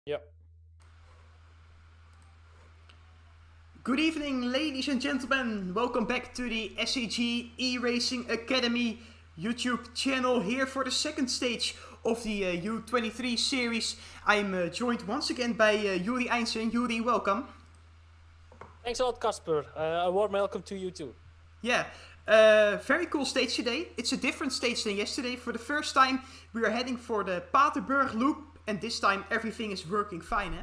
Yeah. Good evening, ladies and gentlemen. Welcome back to the SEG eRacing Academy YouTube channel. Here for the second stage of the U23 series. I'm joined once again by Yuri Einsen. Yuri, welcome. Thanks a lot, Casper. A warm welcome to you too. Yeah, very cool stage today. It's a different stage than yesterday. For the first time, we are heading for the Paterberg loop, and this time everything is working fine, eh?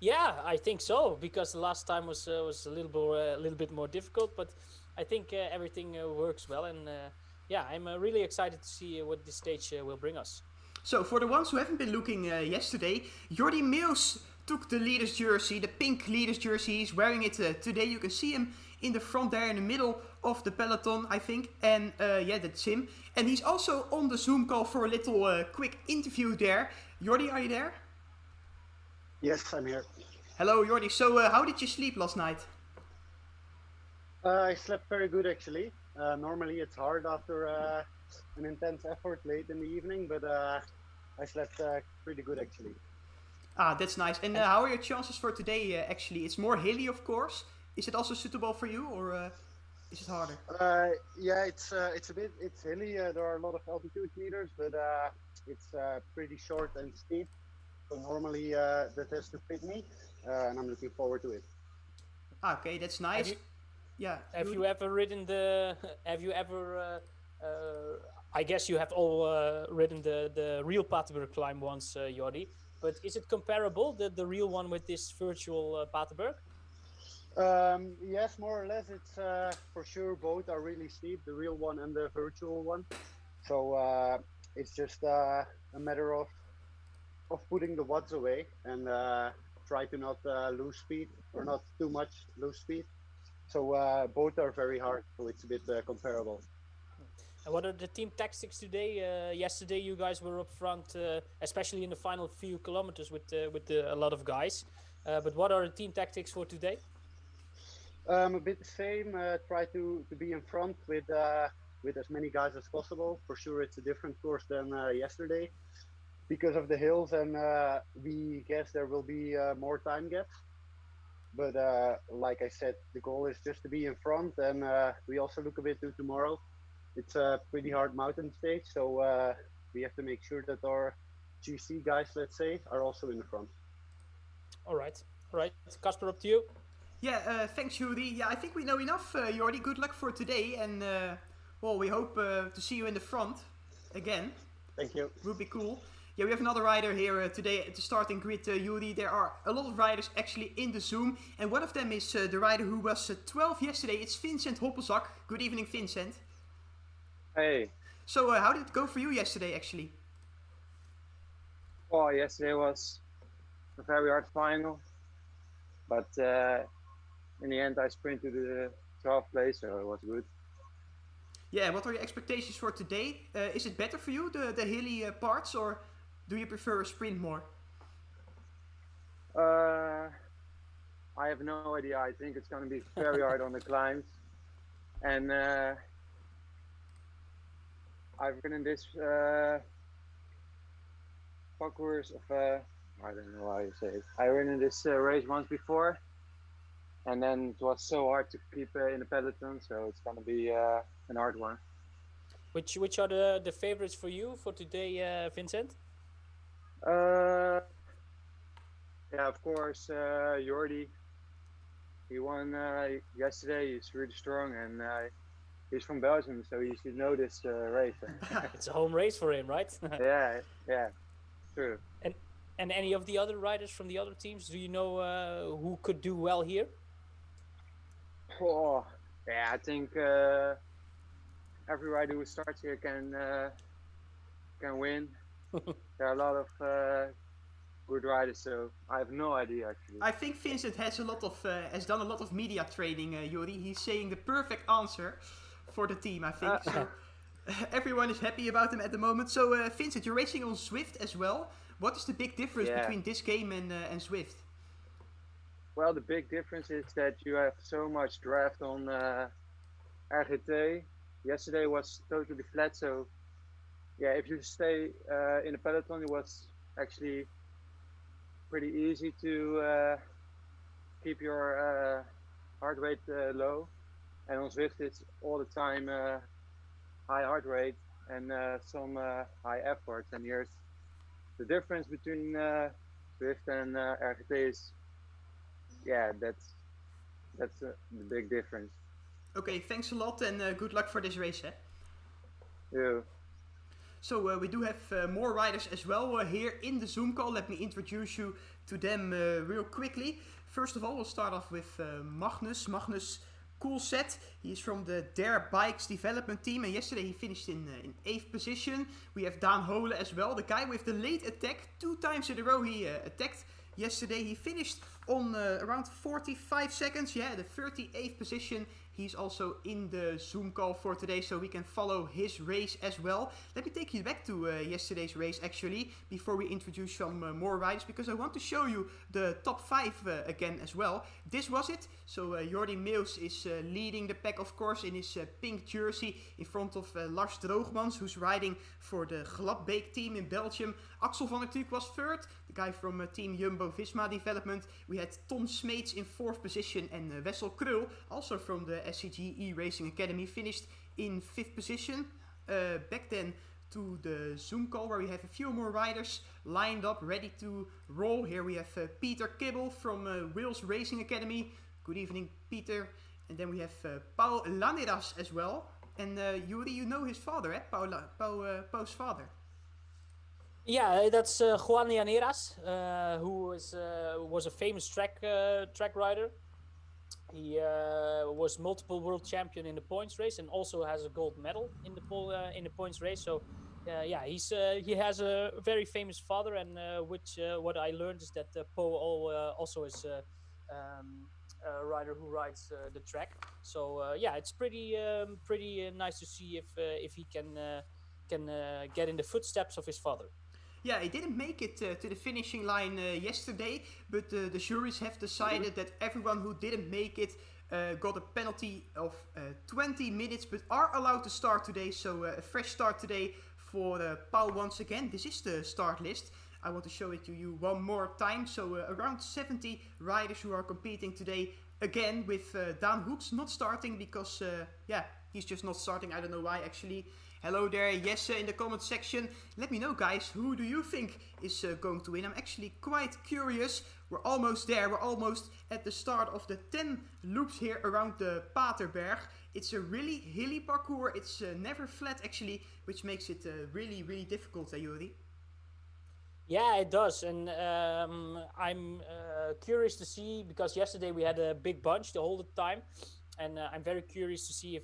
Yeah, I think so because the last time was a little bit more difficult, but I think everything works well, and yeah, I'm really excited to see what this stage will bring us. So, for the ones who haven't been looking yesterday, Jordi Meus took the leader's jersey, the pink leader's jersey. He's wearing it today. You can see him in the front there in the middle of the peloton, I think. And yeah, that's him. And he's also on the Zoom call for a little quick interview there. Jordi, are you there? Yes, I'm here. Hello, Jordi. So, how did you sleep last night? I slept very good actually. Normally it's hard after an intense effort late in the evening, but I slept pretty good actually. Ah, that's nice. And how are your chances for today, actually? It's more hilly, of course. Is it also suitable for you, or is it harder? Yeah, it's hilly. There are a lot of altitude meters, but it's pretty short and steep. So normally that has to fit me, and I'm looking forward to it. Ah, okay, that's nice. Yeah. Have you ever ridden the? Have you ever? I guess you have all ridden the real Paterberg climb once, Jordi. But is it comparable, the real one with this virtual Paterberg? Yes, more or less. It's for sure both are really steep, the real one and the virtual one. So it's just a matter of putting the watts away and try to not lose speed or not too much lose speed. So both are very hard. So it's a bit comparable. And what are the team tactics today? Yesterday, you guys were up front, especially in the final few kilometers with a lot of guys. But what are the team tactics for today? A bit the same. Try to be in front with as many guys as possible. For sure, it's a different course than yesterday because of the hills, and we guess there will be more time gaps. But like I said, the goal is just to be in front, and we also look a bit to tomorrow. It's a pretty hard mountain stage, so we have to make sure that our GC guys, let's say, are also in the front. All right, Casper, up to you. Yeah, thanks, Yuri. Yeah, I think we know enough, Jordi. Good luck for today, and well, we hope to see you in the front again. Thank you. Would be cool. Yeah, we have another rider here today at the starting grid, Yuri. There are a lot of riders actually in the Zoom, and one of them is the rider who was 12 yesterday. It's Vincent Hoppelzak. Good evening, Vincent. Hey, So, how did it go for you yesterday, actually? well, yesterday was a very hard final, but in the end I sprinted to the 12th place, so it was good. Yeah, what are your expectations for today? Is it better for you, the hilly parts, or do you prefer a sprint more? I have no idea. I think it's going to be very hard on the climbs, and I've been in this parcours of I don't know how you say it. I ran in this race once before, and then it was so hard to keep in the peloton, so it's going to be an hard one. Which are the favorites for you for today, Vincent? Yeah, of course, Jordi. He won yesterday. He's really strong, and he's from Belgium, so he should know this race. It's a home race for him, right? Yeah, true. And any of the other riders from the other teams, do you know who could do well here? Oh, yeah, I think every rider who starts here can win. There are a lot of good riders, so I have no idea actually. I think Vincent has done a lot of media training, Yuri. He's saying the perfect answer for the team, I think. So everyone is happy about him at the moment. So Vincent, you're racing on Zwift as well. What is the big difference Yeah. between this game and Zwift? Well, the big difference is that you have so much draft on RGT. Yesterday was totally flat, so yeah, if you stay in the peloton, it was actually pretty easy to keep your heart rate low. And on Zwift, it's all the time high heart rate and some high effort. And here's the difference between Zwift and RGT is, yeah, that's the big difference. Okay, thanks a lot and good luck for this race. Yeah. So we do have more riders as well here in the Zoom call. Let me introduce you to them real quickly. First of all, we'll start off with Magnus. Magnus Coolset. He's from the Dare Bikes development team, and yesterday he finished in 8th position. We have Daan Hole as well, the guy with the late attack. 2 times in a row he attacked yesterday. He finished on around 45 seconds. Yeah, the 38th position. He's also in the Zoom call for today, so we can follow his race as well. Let me take you back to yesterday's race, actually, before we introduce some more riders, because I want to show you the top 5 again as well. This was it. So Jordi Meeuws is leading the pack, of course, in his pink jersey in front of Lars Droogmans, who's riding for the Gladbeek team in Belgium. Axel van der Tuuk was 3rd, the guy from Team Jumbo-Visma Development. We had Tom Smeets in 4th position, and Wessel Krul, also from the SEG eRacing Academy, finished in 5th position. Back then to the Zoom call, where we have a few more riders lined up, ready to roll. Here we have Peter Kibble from Wales Racing Academy. Good evening, Peter. And then we have Pau Laneras as well. And Yuri, you know his father, eh? Pau's father. Yeah, that's Juan Llaneras, who was a famous track rider. He was multiple world champion in the points race and also has a gold medal in the points race. So yeah, he has a very famous father, and what I learned is that Poe also is a rider who rides the track. So yeah, it's pretty nice to see if he can get in the footsteps of his father. Yeah, he didn't make it to the finishing line yesterday, but the juries have decided that everyone who didn't make it got a penalty of 20 minutes, but are allowed to start today. So a fresh start today for Paul once again. This is the start list. I want to show it to you one more time. So around 70 riders who are competing today, again with Daan Hoeks not starting because, yeah, he's just not starting. I don't know why, actually. Hello there, yes, in the comment section. Let me know, guys, who do you think is going to win? I'm actually quite curious. We're almost there. We're almost at the start of the 10 loops here around the Paterberg. It's a really hilly parcours. It's never flat, actually, which makes it really, really difficult, Yuri. Yeah, it does, and I'm curious to see, because yesterday we had a big bunch the whole time, and I'm very curious to see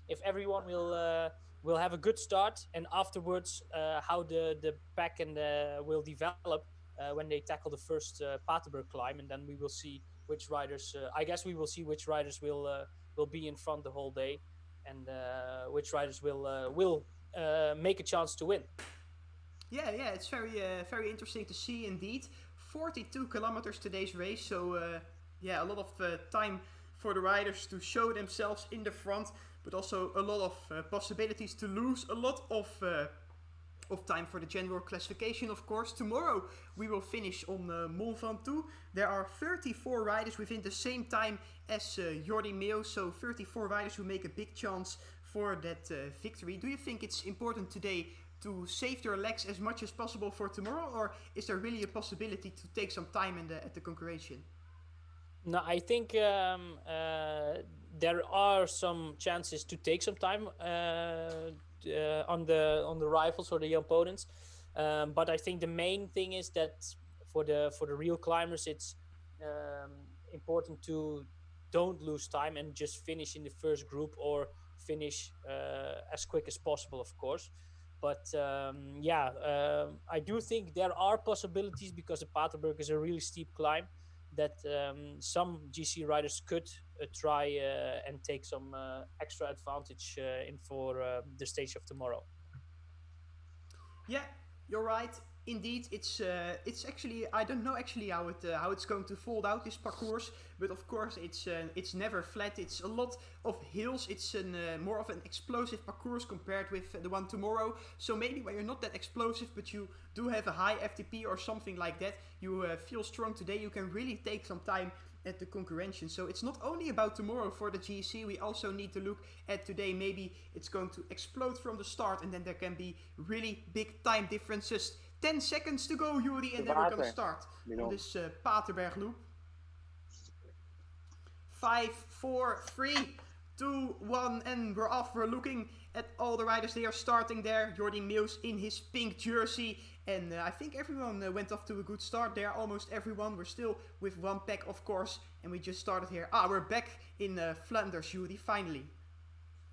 if everyone will have a good start, and afterwards how the pack and will develop when they tackle the first Paterberg climb, and then we will see which riders. I guess we will see which riders will be in front the whole day, and which riders will make a chance to win. Yeah, it's very interesting to see indeed. 42 kilometers today's race, so yeah, a lot of time for the riders to show themselves in the front, but also a lot of possibilities to lose a lot of time for the general classification, of course. Tomorrow we will finish on Mont Ventoux. There are 34 riders within the same time as Jordi Meeuws, so 34 riders who make a big chance for that victory. Do you think it's important today to save your legs as much as possible for tomorrow, or is there really a possibility to take some time at the concurrention? No, I think there are some chances to take some time on the rivals or the opponents, but I think the main thing is that for the real climbers, it's important to don't lose time and just finish in the first group or finish as quick as possible, of course. But I do think there are possibilities, because the Paterberg is a really steep climb, that some GC riders could try and take some extra advantage in for the stage of tomorrow. Yeah, you're right. Indeed, it's actually I don't know actually how it's going to fold out this parcours, but of course it's never flat. It's a lot of hills. It's more of an explosive parcours compared with the one tomorrow. So maybe when you're not that explosive, but you do have a high FTP or something like that, you feel strong today. You can really take some time at the concurrention. So it's not only about tomorrow for the GC, we also need to look at today. Maybe it's going to explode from the start and then there can be really big time differences. 10 seconds to go, Yuri, and then we're going to start on this Paterberg loop. 5, 4, 3, 2, 1, and we're off. We're looking at all the riders. They are starting there. Jordi Meeuws in his pink jersey. And I think everyone went off to a good start there. Almost everyone. We're still with one pack, of course. And we just started here. We're back in Flanders, Yuri, finally.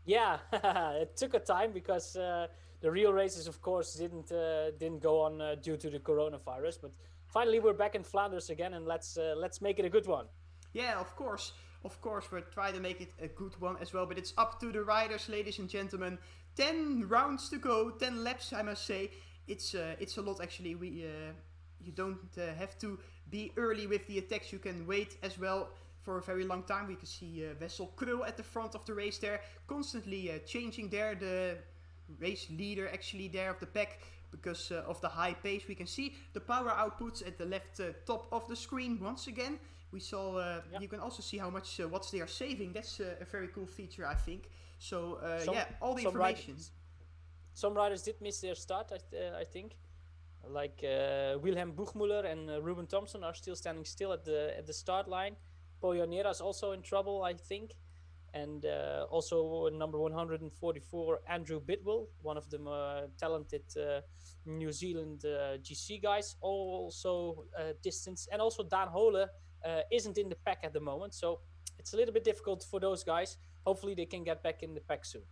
Yeah, it took a time because the real races, of course, didn't go on due to the coronavirus. But finally, we're back in Flanders again, and let's make it a good one. Yeah, of course, we'll try to make it a good one as well. But it's up to the riders, ladies and gentlemen. 10 rounds to go, 10 laps, I must say. It's a lot actually. You don't have to be early with the attacks. You can wait as well for a very long time. We can see Wessel Krul at the front of the race there, constantly changing there. The race leader actually there of the pack because of the high pace. We can see the power outputs at the left top of the screen once again. We saw, you can also see how much watts they are saving. That's a very cool feature, I think. So all the information. Some riders did miss their start, I think. Like Wilhelm Buchmuller and Ruben Thompson are still standing still at the start line. Paul Janera is also in trouble, I think. And also number 144, Andrew Bidwell, one of the talented New Zealand GC guys, also distance. And also Dan Hole isn't in the pack at the moment. So it's a little bit difficult for those guys. Hopefully they can get back in the pack soon.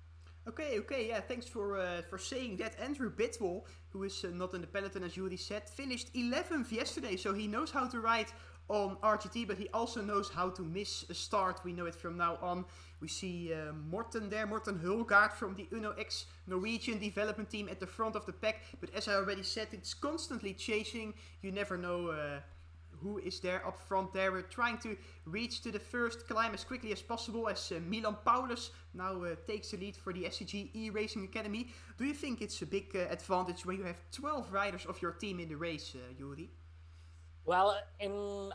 Okay, yeah, thanks for saying that. Andrew Bidwell, who is not in the peloton as Yuri said, finished 11th yesterday, so he knows how to ride on RGT, but he also knows how to miss a start. We know it from now on. We see Morten there, Morten Hulgaard from the Uno X Norwegian development team at the front of the pack, but as I already said, it's constantly chasing. You never know who is there up front there. We're trying to reach to the first climb as quickly as possible as Milan Paulus now takes the lead for the SEG eRacing Academy. Do you think it's a big advantage when you have 12 riders of your team in the race, Yuri? Well,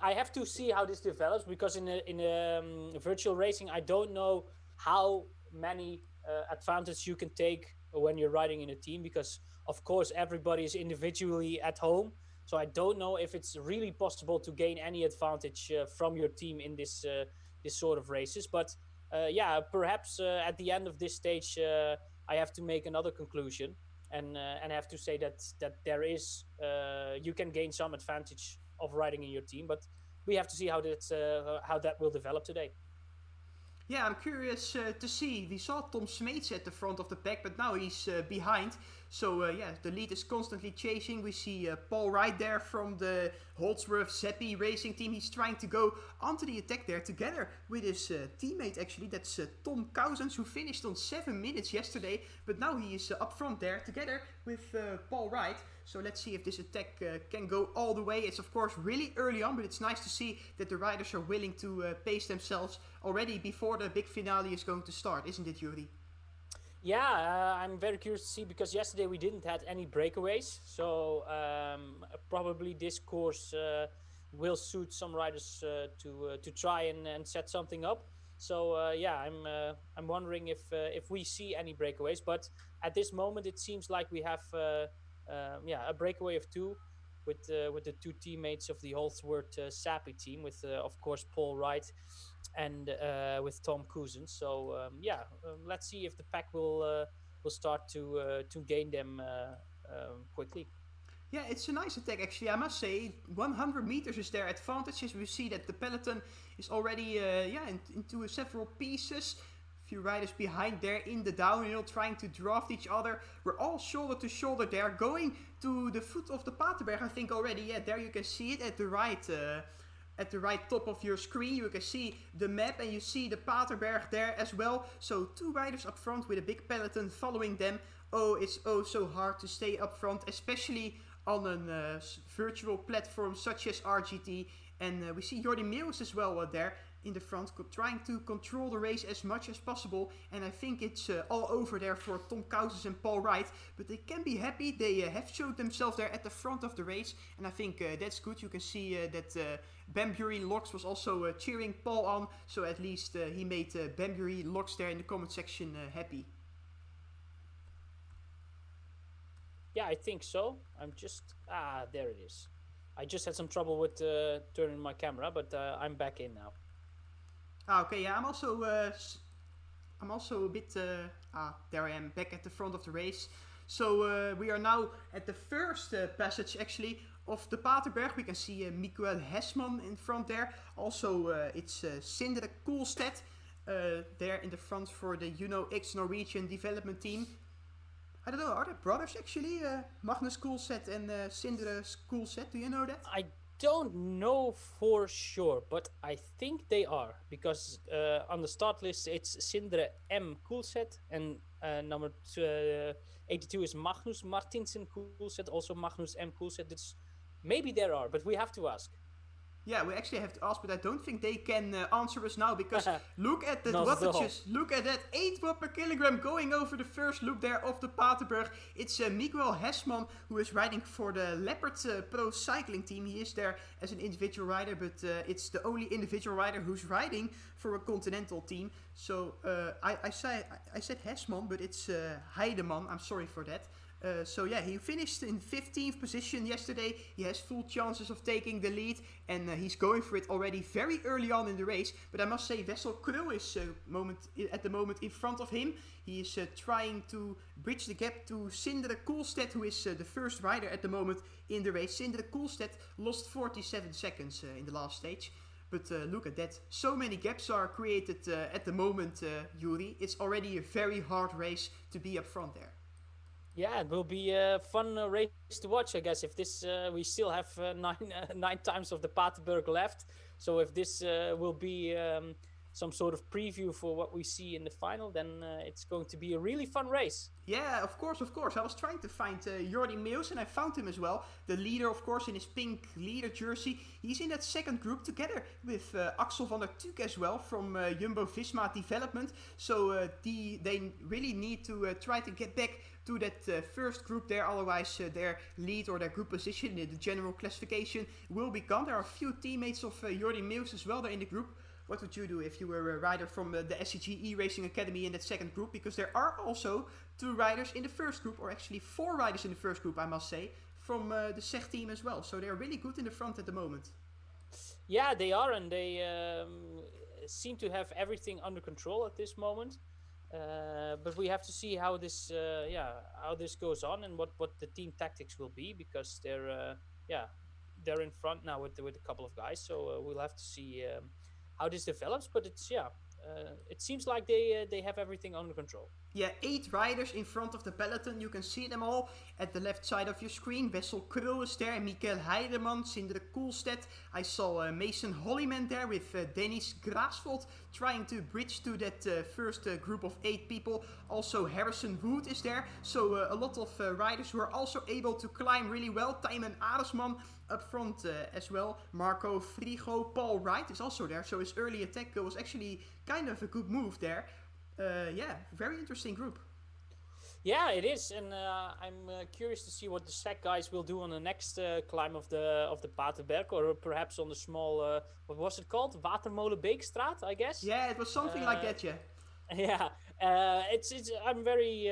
I have to see how this develops because in a virtual racing, I don't know how many advantages you can take when you're riding in a team because, of course, everybody is individually at home. So I don't know if it's really possible to gain any advantage from your team in this sort of races. But perhaps at the end of this stage, I have to make another conclusion and have to say that there is you can gain some advantage of riding in your team. But we have to see how that will develop today. Yeah, I'm curious to see. We saw Tom Smeets at the front of the pack, but now he's behind. So the lead is constantly chasing. We see Paul Wright there from the Holdsworth Zeppi racing team. He's trying to go onto the attack there together with his teammate actually. That's Tom Cousins, who finished on 7 minutes yesterday. But now he is up front there together with Paul Wright. So let's see if this attack can go all the way. It's of course really early on, but it's nice to see that the riders are willing to pace themselves already before the big finale is going to start, isn't it, Yuri? Yeah, I'm very curious to see because yesterday we didn't have any breakaways. So probably this course will suit some riders to try and set something up. So I'm wondering if we see any breakaways. But at this moment, it seems like we have a breakaway of 2 with the 2 teammates of the Holdsworth Zeppi team with of course Paul Wright and with Tom Cousins. So let's see if the pack will start to gain them quickly. Yeah, it's a nice attack actually, I must say. 100 meters is their advantage. As we see that the peloton is already into several pieces. Few riders behind there in the downhill trying to draft each other. We're all shoulder to shoulder there, going to the foot of the Paterberg, I think already. Yeah, there you can see it at the right top of your screen. You can see the map and you see the Paterberg there as well. So 2 riders up front with a big peloton following them. Oh, it's so hard to stay up front, especially on a virtual platform such as RGT. And we see Jordi Meeuws as well there in the front, trying to control the race as much as possible. And I think it's all over there for Tom Kouzes and Paul Wright. But they can be happy. They have showed themselves there at the front of the race. And I think that's good. You can see that Bambury Locks was also cheering Paul on. So at least he made Bambury Locks there in the comment section happy. Yeah, I think so. I'm just... there it is. I just had some trouble with turning my camera, but I'm back in now. Okay, yeah, I'm also a bit... there I am, back at the front of the race. So we are now at the first passage, actually, of the Paterberg. We can see Mikael Hesman in front there. Also, it's Sindre Koolstedt there in the front for the UNO-X Norwegian development team. I don't know, are they brothers actually? Magnus Koolstedt and Sindre Koolstedt, do you know that? I don't know for sure, but I think they are. Because on the start list it's Sindre M. Koolstedt and number 82 is Magnus Martinsen Koolstedt, also Magnus M. Koolstedt. Maybe there are, but we have to ask. Yeah, we actually have to ask, but I don't think they can answer us now, because look at that wattages, look at that 8 watt per kilogram going over the first loop there of the Paterberg. It's Mikael Hesman who is riding for the Leopard Pro cycling team. He is there as an individual rider, but it's the only individual rider who's riding for a continental team. So I said Hesman, but it's Heideman, I'm sorry for that. So yeah, he finished in 15th position yesterday. He has full chances of taking the lead, and he's going for it already very early on in the race. But I must say, Wessel Krul is at the moment in front of him. He is trying to bridge the gap to Sindre Koolstedt, who is the first rider at the moment in the race. Sindre Koolstedt lost 47 seconds in the last stage. But look at that. So many gaps are created at the moment, Yuri. It's already a very hard race to be up front there. Yeah, it will be a fun race to watch, I guess. If this, we still have nine times of the Paterberg left. So if this will be some sort of preview for what we see in the final, then it's going to be a really fun race. Yeah, of course. I was trying to find Jordi Meeuws, and I found him as well. The leader, of course, in his pink leader jersey. He's in that second group together with Axel van der Tuuk as well from Jumbo-Visma Development. So they really need to try to get back to that first group there, otherwise their lead or their group position in the general classification will be gone. There are a few teammates of Jordi Meeuws as well there in the group. What would you do if you were a rider from the SEG eRacing Academy in that second group? Because there are also 2 riders in the first group, or actually 4 riders in the first group, I must say, from the SEG team as well. So they're really good in the front at the moment. Yeah, they are, and they seem to have everything under control at this moment. But we have to see how this goes on and what the team tactics will be, because they're in front now with a couple of guys. So we'll have to see how this develops. But it's it seems like they have everything under control. Yeah, 8 riders in front of the peloton. You can see them all at the left side of your screen. Wessel Krul is there, Mikael Heideman, Sindre Koolstedt. I saw Mason Hollyman there with Dennis Graasvold trying to bridge to that first group of 8 people. Also Harrison Wood is there. So a lot of riders who are also able to climb really well. Tijmen Aresman up front as well. Marco Frigo, Paul Wright is also there. So his early attack was actually kind of a good move there. Very interesting group. Yeah, it is, and I'm curious to see what the SEG guys will do on the next climb of the Paterberg, or perhaps on the small what was it called, Watermolenbeekstraat, I guess. Yeah, it was something like that. Yeah. Yeah, it's I'm very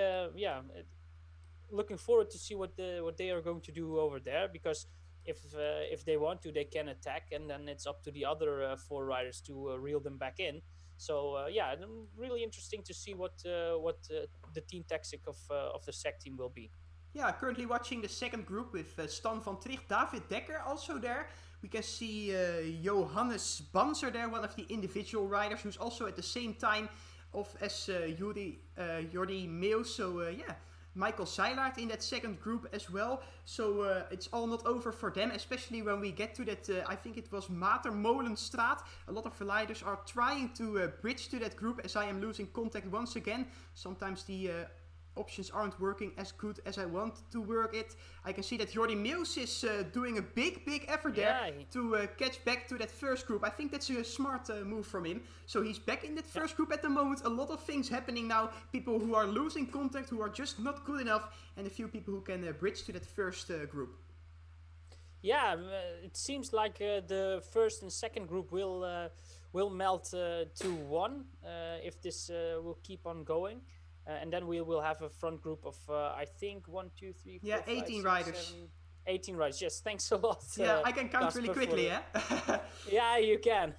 looking forward to see what they are going to do over there, because if they want to, they can attack, and then it's up to the other 4 riders to reel them back in. So really interesting to see what the team tactic of the SEG team will be. Yeah, currently watching the second group with Stan van Tricht, David Dekker also there. We can see Johannes Banzer there, one of the individual riders, who's also at the same time as Jordi Meeuws. So Michael Zeilaert in that second group as well. So it's all not over for them, especially when we get to that, I think it was Matermolenstraat. A lot of riders are trying to bridge to that group, as I am losing contact once again. Sometimes the options aren't working as good as I want to work it. I can see that Jordi Meus is doing a big effort there to catch back to that first group. I think that's a smart move from him. So he's back in that first group at the moment. A lot of things happening now. People who are losing contact, who are just not good enough, and a few people who can bridge to that first group. Yeah, it seems like the first and second group will melt to one if this will keep on going. And then we will have a front group of, I think, 1, 2, 3, 4, 5, 18 6, riders. 7, 18 riders. Yes, thanks a lot. Yeah, I can count Casper, really quickly, yeah? Yeah, you can.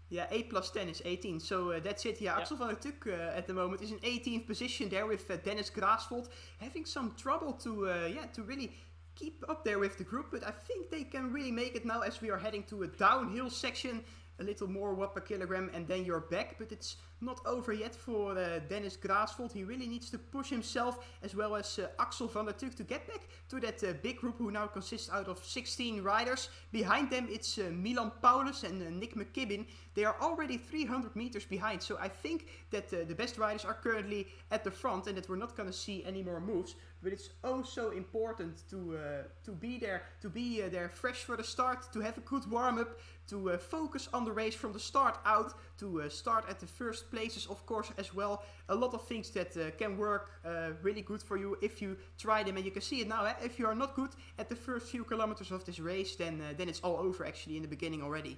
Yeah, 8 plus 10 is 18, so that's it. Yeah, Axel van der Tuk at the moment is in 18th position there with Dennis Graasvold having some trouble to really keep up there with the group, but I think they can really make it now as we are heading to a downhill section. A little more watt per kilogram and then you're back, but it's not over yet for Dennis Graasvold. He really needs to push himself as well as Axel van der Tuk to get back to that big group who now consists out of 16 riders. Behind them it's Milan Paulus and Nick McKibbin. They are already 300 meters behind, so I think that the best riders are currently at the front and that we're not going to see any more moves. But it's oh so important to be there fresh for the start, to have a good warm-up, to focus on the race from the start out, to start at the first places, of course, as well. A lot of things that can work really good for you if you try them, and you can see it now. If you are not good at the first few kilometers of this race, then it's all over actually in the beginning already.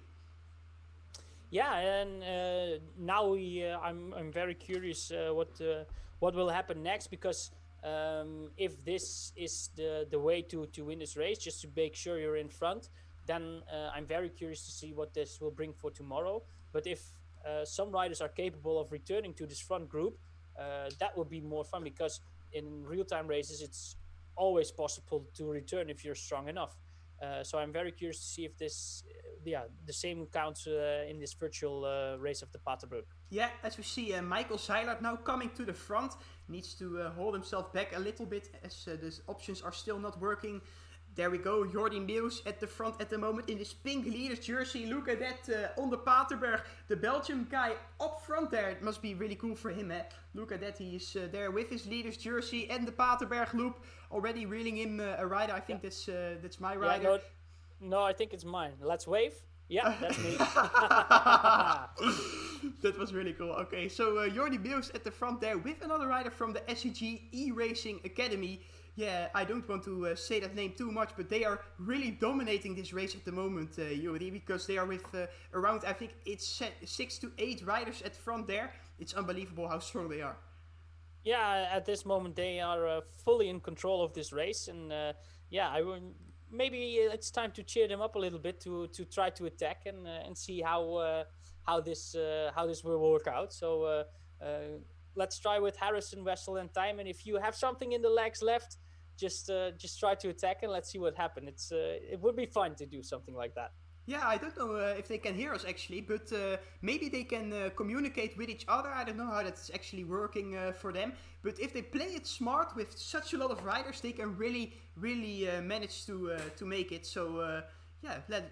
Yeah, and now I'm very curious what will happen next, because if this is the way to win this race, just to make sure you're in front, then I'm very curious to see what this will bring for tomorrow. But if some riders are capable of returning to this front group, that would be more fun, because in real-time races it's always possible to return if you're strong enough. So I'm very curious to see if this, the same counts in this virtual race of the Paterberg. Yeah, as we see Michael Zeilert now coming to the front, needs to hold himself back a little bit as the options are still not working. There we go, Jordi Meus at the front at the moment in this pink leaders jersey. Look at that on the Paterberg, the Belgian guy up front there. It must be really cool for him, eh? Look at that, he is there with his leaders jersey and the Paterberg loop, already reeling in a rider. I think that's my rider. Yeah, no, I think it's mine. Let's wave. Yeah, that's me. That was really cool. Okay, so Jordi Meus at the front there with another rider from the SEG eRacing Academy. Yeah, I don't want to say that name too much, but they are really dominating this race at the moment, Jordi, because they are with around, I think it's 6 to 8 riders at front there. It's unbelievable how strong they are. Yeah, at this moment they are fully in control of this race, and maybe it's time to cheer them up a little bit to try to attack and see how this will work out. So let's try with Harrison, Wessel, and Thymen. If you have something in the legs left, just try to attack and let's see what happens. It would be fun to do something like that. Yeah, I don't know if they can hear us actually, but maybe they can communicate with each other. I don't know how that's actually working for them. But if they play it smart with such a lot of riders, they can really manage to make it. So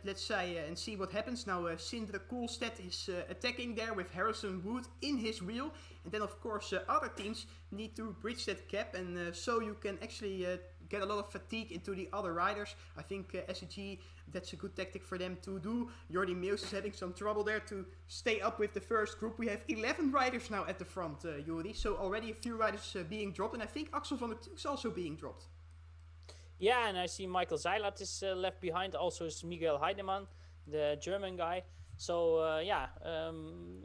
let's try and see what happens. Now Sindre Koolstedt is attacking there with Harrison Wood in his wheel. And then of course other teams need to bridge that gap, and so you can actually get a lot of fatigue into the other riders. I think SEG, that's a good tactic for them to do. Jordi Meus is having some trouble there to stay up with the first group. We have 11 riders now at the front, Jordi. So already a few riders being dropped, and I think Axel van der Tuk is also being dropped. Yeah, and I see Michael Zeilert is left behind. Also is Miguel Heidemann, the German guy. So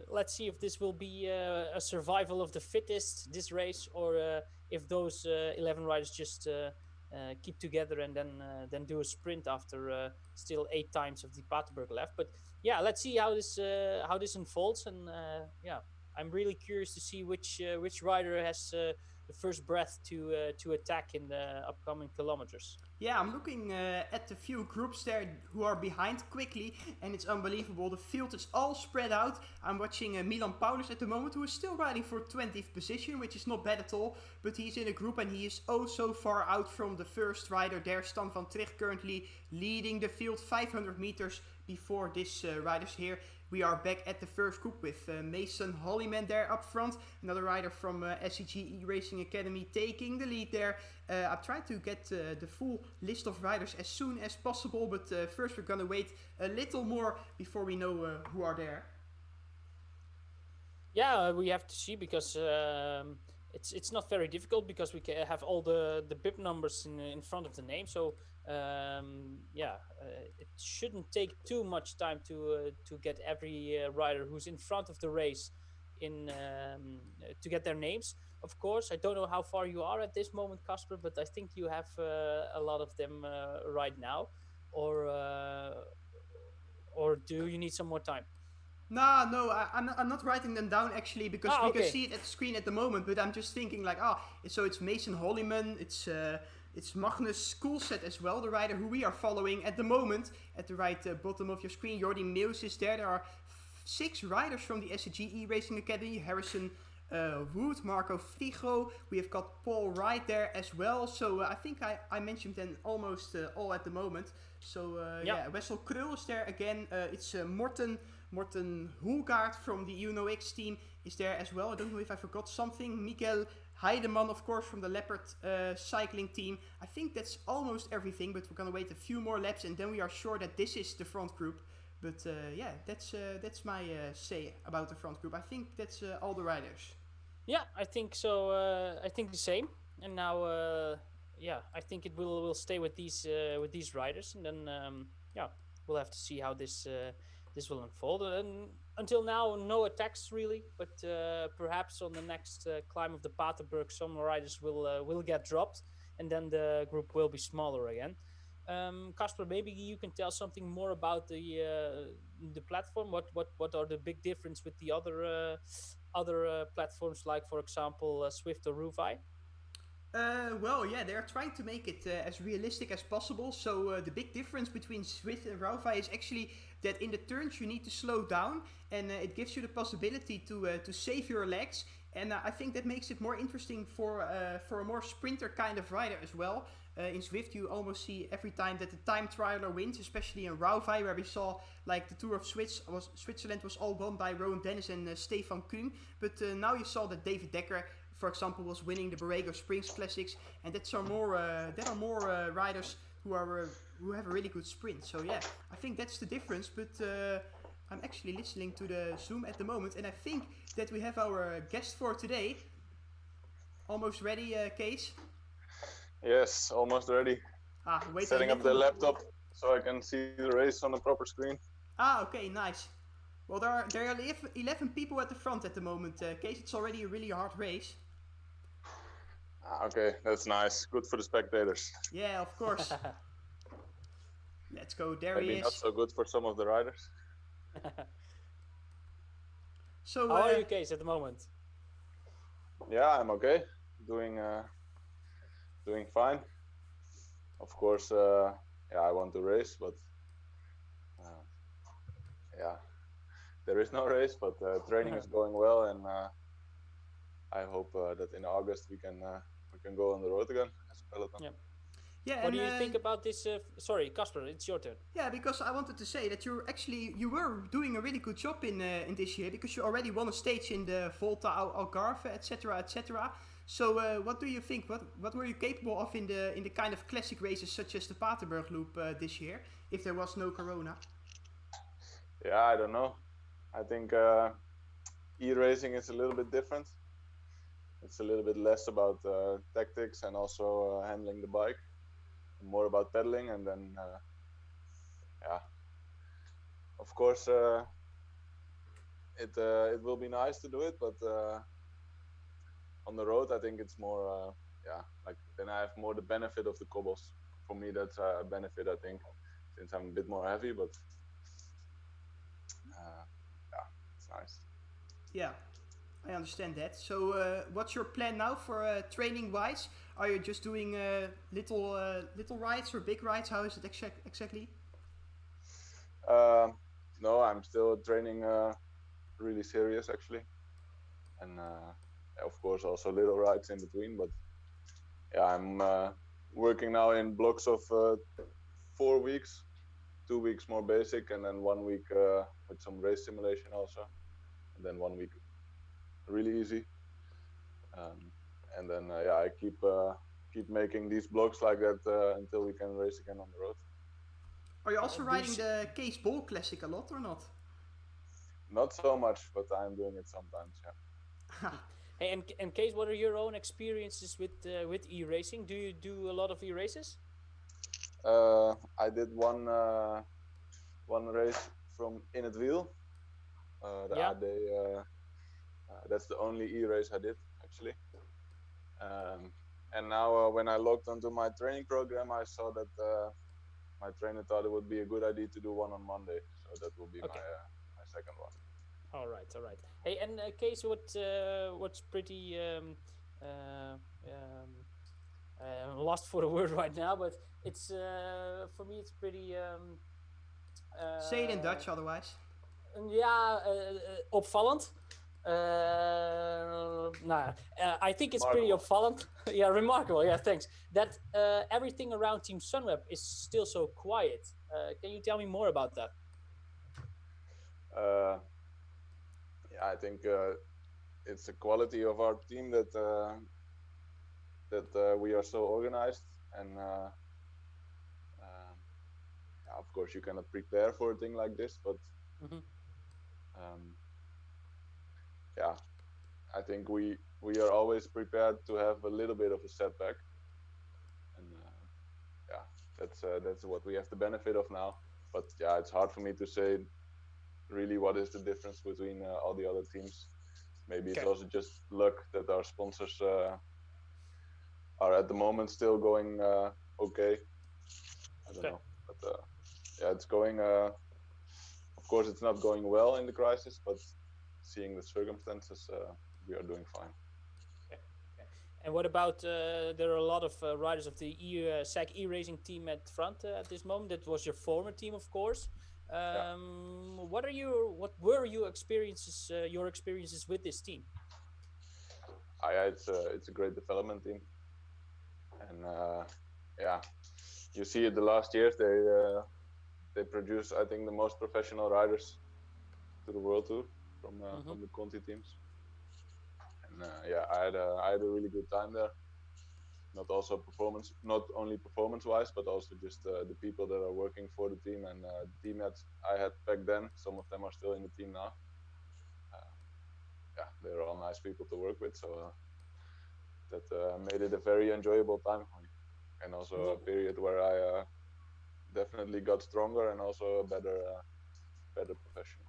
let's see if this will be a survival of the fittest, this race, or if those 11 riders just keep together and then do a sprint after still 8 times of the Paterberg left. But yeah, let's see how this unfolds, and I'm really curious to see which rider has the first breath to attack in the upcoming kilometers. Yeah, I'm looking at the few groups there who are behind quickly, and it's unbelievable. The field is all spread out. I'm watching Milan Paulus at the moment, who is still riding for 20th position, which is not bad at all, but he's in a group and he is oh so far out from the first rider there. Stan van Tricht currently leading the field 500 meters before this riders here. we are back at the first group with Mason Hollyman there up front, another rider from SEG eRacing Academy taking the lead there. I've tried to get the full list of riders as soon as possible, but first we're gonna wait a little more before we know who are there. Yeah, we have to see, because it's not very difficult, because we have all the bib numbers in front of the name. So it shouldn't take too much time to get every rider who's in front of the race in to get their names. Of course, I don't know how far you are at this moment, Casper, but I think you have a lot of them right now, or do you need some more time? No, I'm not writing them down actually, because we can see it at the screen at the moment. But I'm just thinking like, so it's Mason Hollyman, it's Magnus Koolset as well, the rider who we are following at the moment. At the right bottom of your screen, Jordi Meus is there. There are 6 riders from the SEG eRacing Academy: Harrison Wood, Marco Frigo. We have got Paul Wright there as well. So I think I mentioned them almost all at the moment. So Wessel Krul is there again. It's Morten Hulgaard from the UNOX team is there as well. I don't know if I forgot something. Miguel Heidemann, of course, from the Leopard cycling team. I think that's almost everything, but we're going to wait a few more laps and then we are sure that this is the front group. But that's my say about the front group. I think that's all the riders. Yeah, I think so. I think the same. And now, I think it will stay with these riders, and then we'll have to see how this will unfold. And until now, no attacks really, but perhaps on the next climb of the Paterberg, some riders will get dropped, and then the group will be smaller again. Casper, maybe you can tell something more about the platform. What are the big difference with the other platforms, like for example Swift or Ruvi? They're trying to make it as realistic as possible. So the big difference between Swift and Rauvi is actually that in the turns you need to slow down, and it gives you the possibility to save your legs. And I think that makes it more interesting for a more sprinter kind of rider as well. In Zwift, you almost see every time that the time trialer wins, especially in Rauvi, where we saw like the Tour of Switzerland was all won by Rowan Dennis and Stefan Kühn. But now you saw that David Dekker, for example, was winning the Borrego Springs Classics, and there are more riders who have a really good sprint. So yeah, I think that's the difference. But I'm actually listening to the Zoom at the moment, and I think that we have our guest for today. Almost ready, Kees? Yes, almost ready. Setting up the laptop so I can see the race on the proper screen. Okay, nice. Well, there are 11 people at the front at the moment, Kees. It's already a really hard race. Okay, that's nice. Good for the spectators. Yeah, of course. Let's go. There Maybe he is. Not so good for some of the riders. So, how are you, Kees, at the moment? Yeah, I'm okay. Doing fine. Of course, I want to race, but there is no race. But training is going well, and I hope that in August we can go on the road again as a peloton. Yeah. Yeah, what do you think about this? Sorry, Casper, it's your turn. Yeah, because I wanted to say that you were doing a really good job in this year, because you already won a stage in the Volta Algarve, etc., etc. So what do you think? What were you capable of in the kind of classic races such as the Paterberg Loop this year, if there was no Corona? Yeah, I don't know. I think e-racing is a little bit different. It's a little bit less about tactics and also handling the bike, more about pedaling, and then of course it will be nice to do it, but on the road I think it's more like then I have more the benefit of the cobbles. For me that's a benefit, I think, since I'm a bit more heavy, but it's nice. Yeah, I understand that. So what's your plan now for training wise? Are you just doing little rides or big rides? How is it exactly? No, I'm still training really serious actually, and of course also little rides in between. But yeah, I'm working now in blocks of 4 weeks, 2 weeks more basic, and then 1 week with some race simulation also, and then 1 week really easy. And then I keep making these blogs like that until we can race again on the road. Are you also riding the Kees Ball Classic a lot or not? Not so much, but I'm doing it sometimes. Yeah. Hey, and Kees, what are your own experiences with eRacing? Do you do a lot of e-races? I did one race from In het Wiel. The Yeah. AD. That's the only e-race I did actually. And now when I logged onto my training program, I saw that my trainer thought it would be a good idea to do one on Monday. So that will be my second one. All right. Hey, and Kees, what's pretty lost for the word right now, but it's for me it's pretty. Say it in Dutch, otherwise. Ja, opvallend. I think it's pretty opvallend. Yeah, remarkable. Yeah, thanks. That everything around Team Sunweb is still so quiet. Can you tell me more about that? I think it's the quality of our team that we are so organized, and of course you cannot prepare for a thing like this, but I think we are always prepared to have a little bit of a setback, and that's what we have the benefit of now. But it's hard for me to say really what is the difference between all the other teams. Maybe it's also just luck that our sponsors are at the moment still going okay. I don't know, but it's going. Of course, it's not going well in the crisis, but seeing the circumstances, we are doing fine. And what about there are a lot of riders of the SEG eRacing team at front at this moment. That was your former team, of course. What were your experiences? Your experiences with this team? It's a great development team, and you see it the last years they produce, I think, the most professional riders to the World Tour from the Conti teams. And I had a really good time there. Not only performance-wise, but also just the people that are working for the team and the teammates I had back then. Some of them are still in the team now. They're all nice people to work with, so that made it a very enjoyable time for me, and also a period where I definitely got stronger and also a better professional.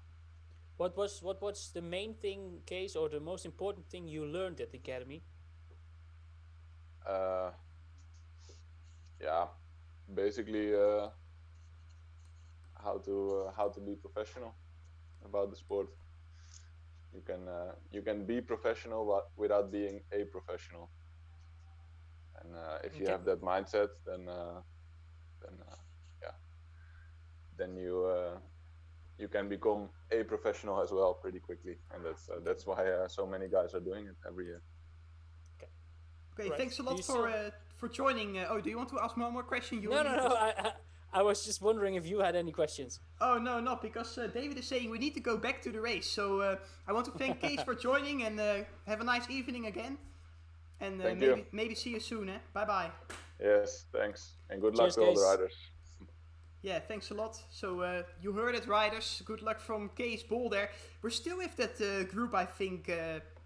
What was the main thing, Kees, or the most important thing you learned at the academy? Basically how to be professional about the sport. You can be professional without being a professional, and if you have that mindset, then you can become a professional as well pretty quickly, and that's why so many guys are doing it every year. Okay, right. Thanks a lot for joining. Do you want to ask one more question? No. I was just wondering if you had any questions. Oh, no, not because David is saying we need to go back to the race. So I want to thank Kees for joining, and have a nice evening again. And maybe see you soon. Bye-bye. Yes, thanks. And good luck to all the riders. Yeah, thanks a lot. So you heard it, riders. Good luck from Kees Bol there. We're still with that group, I think,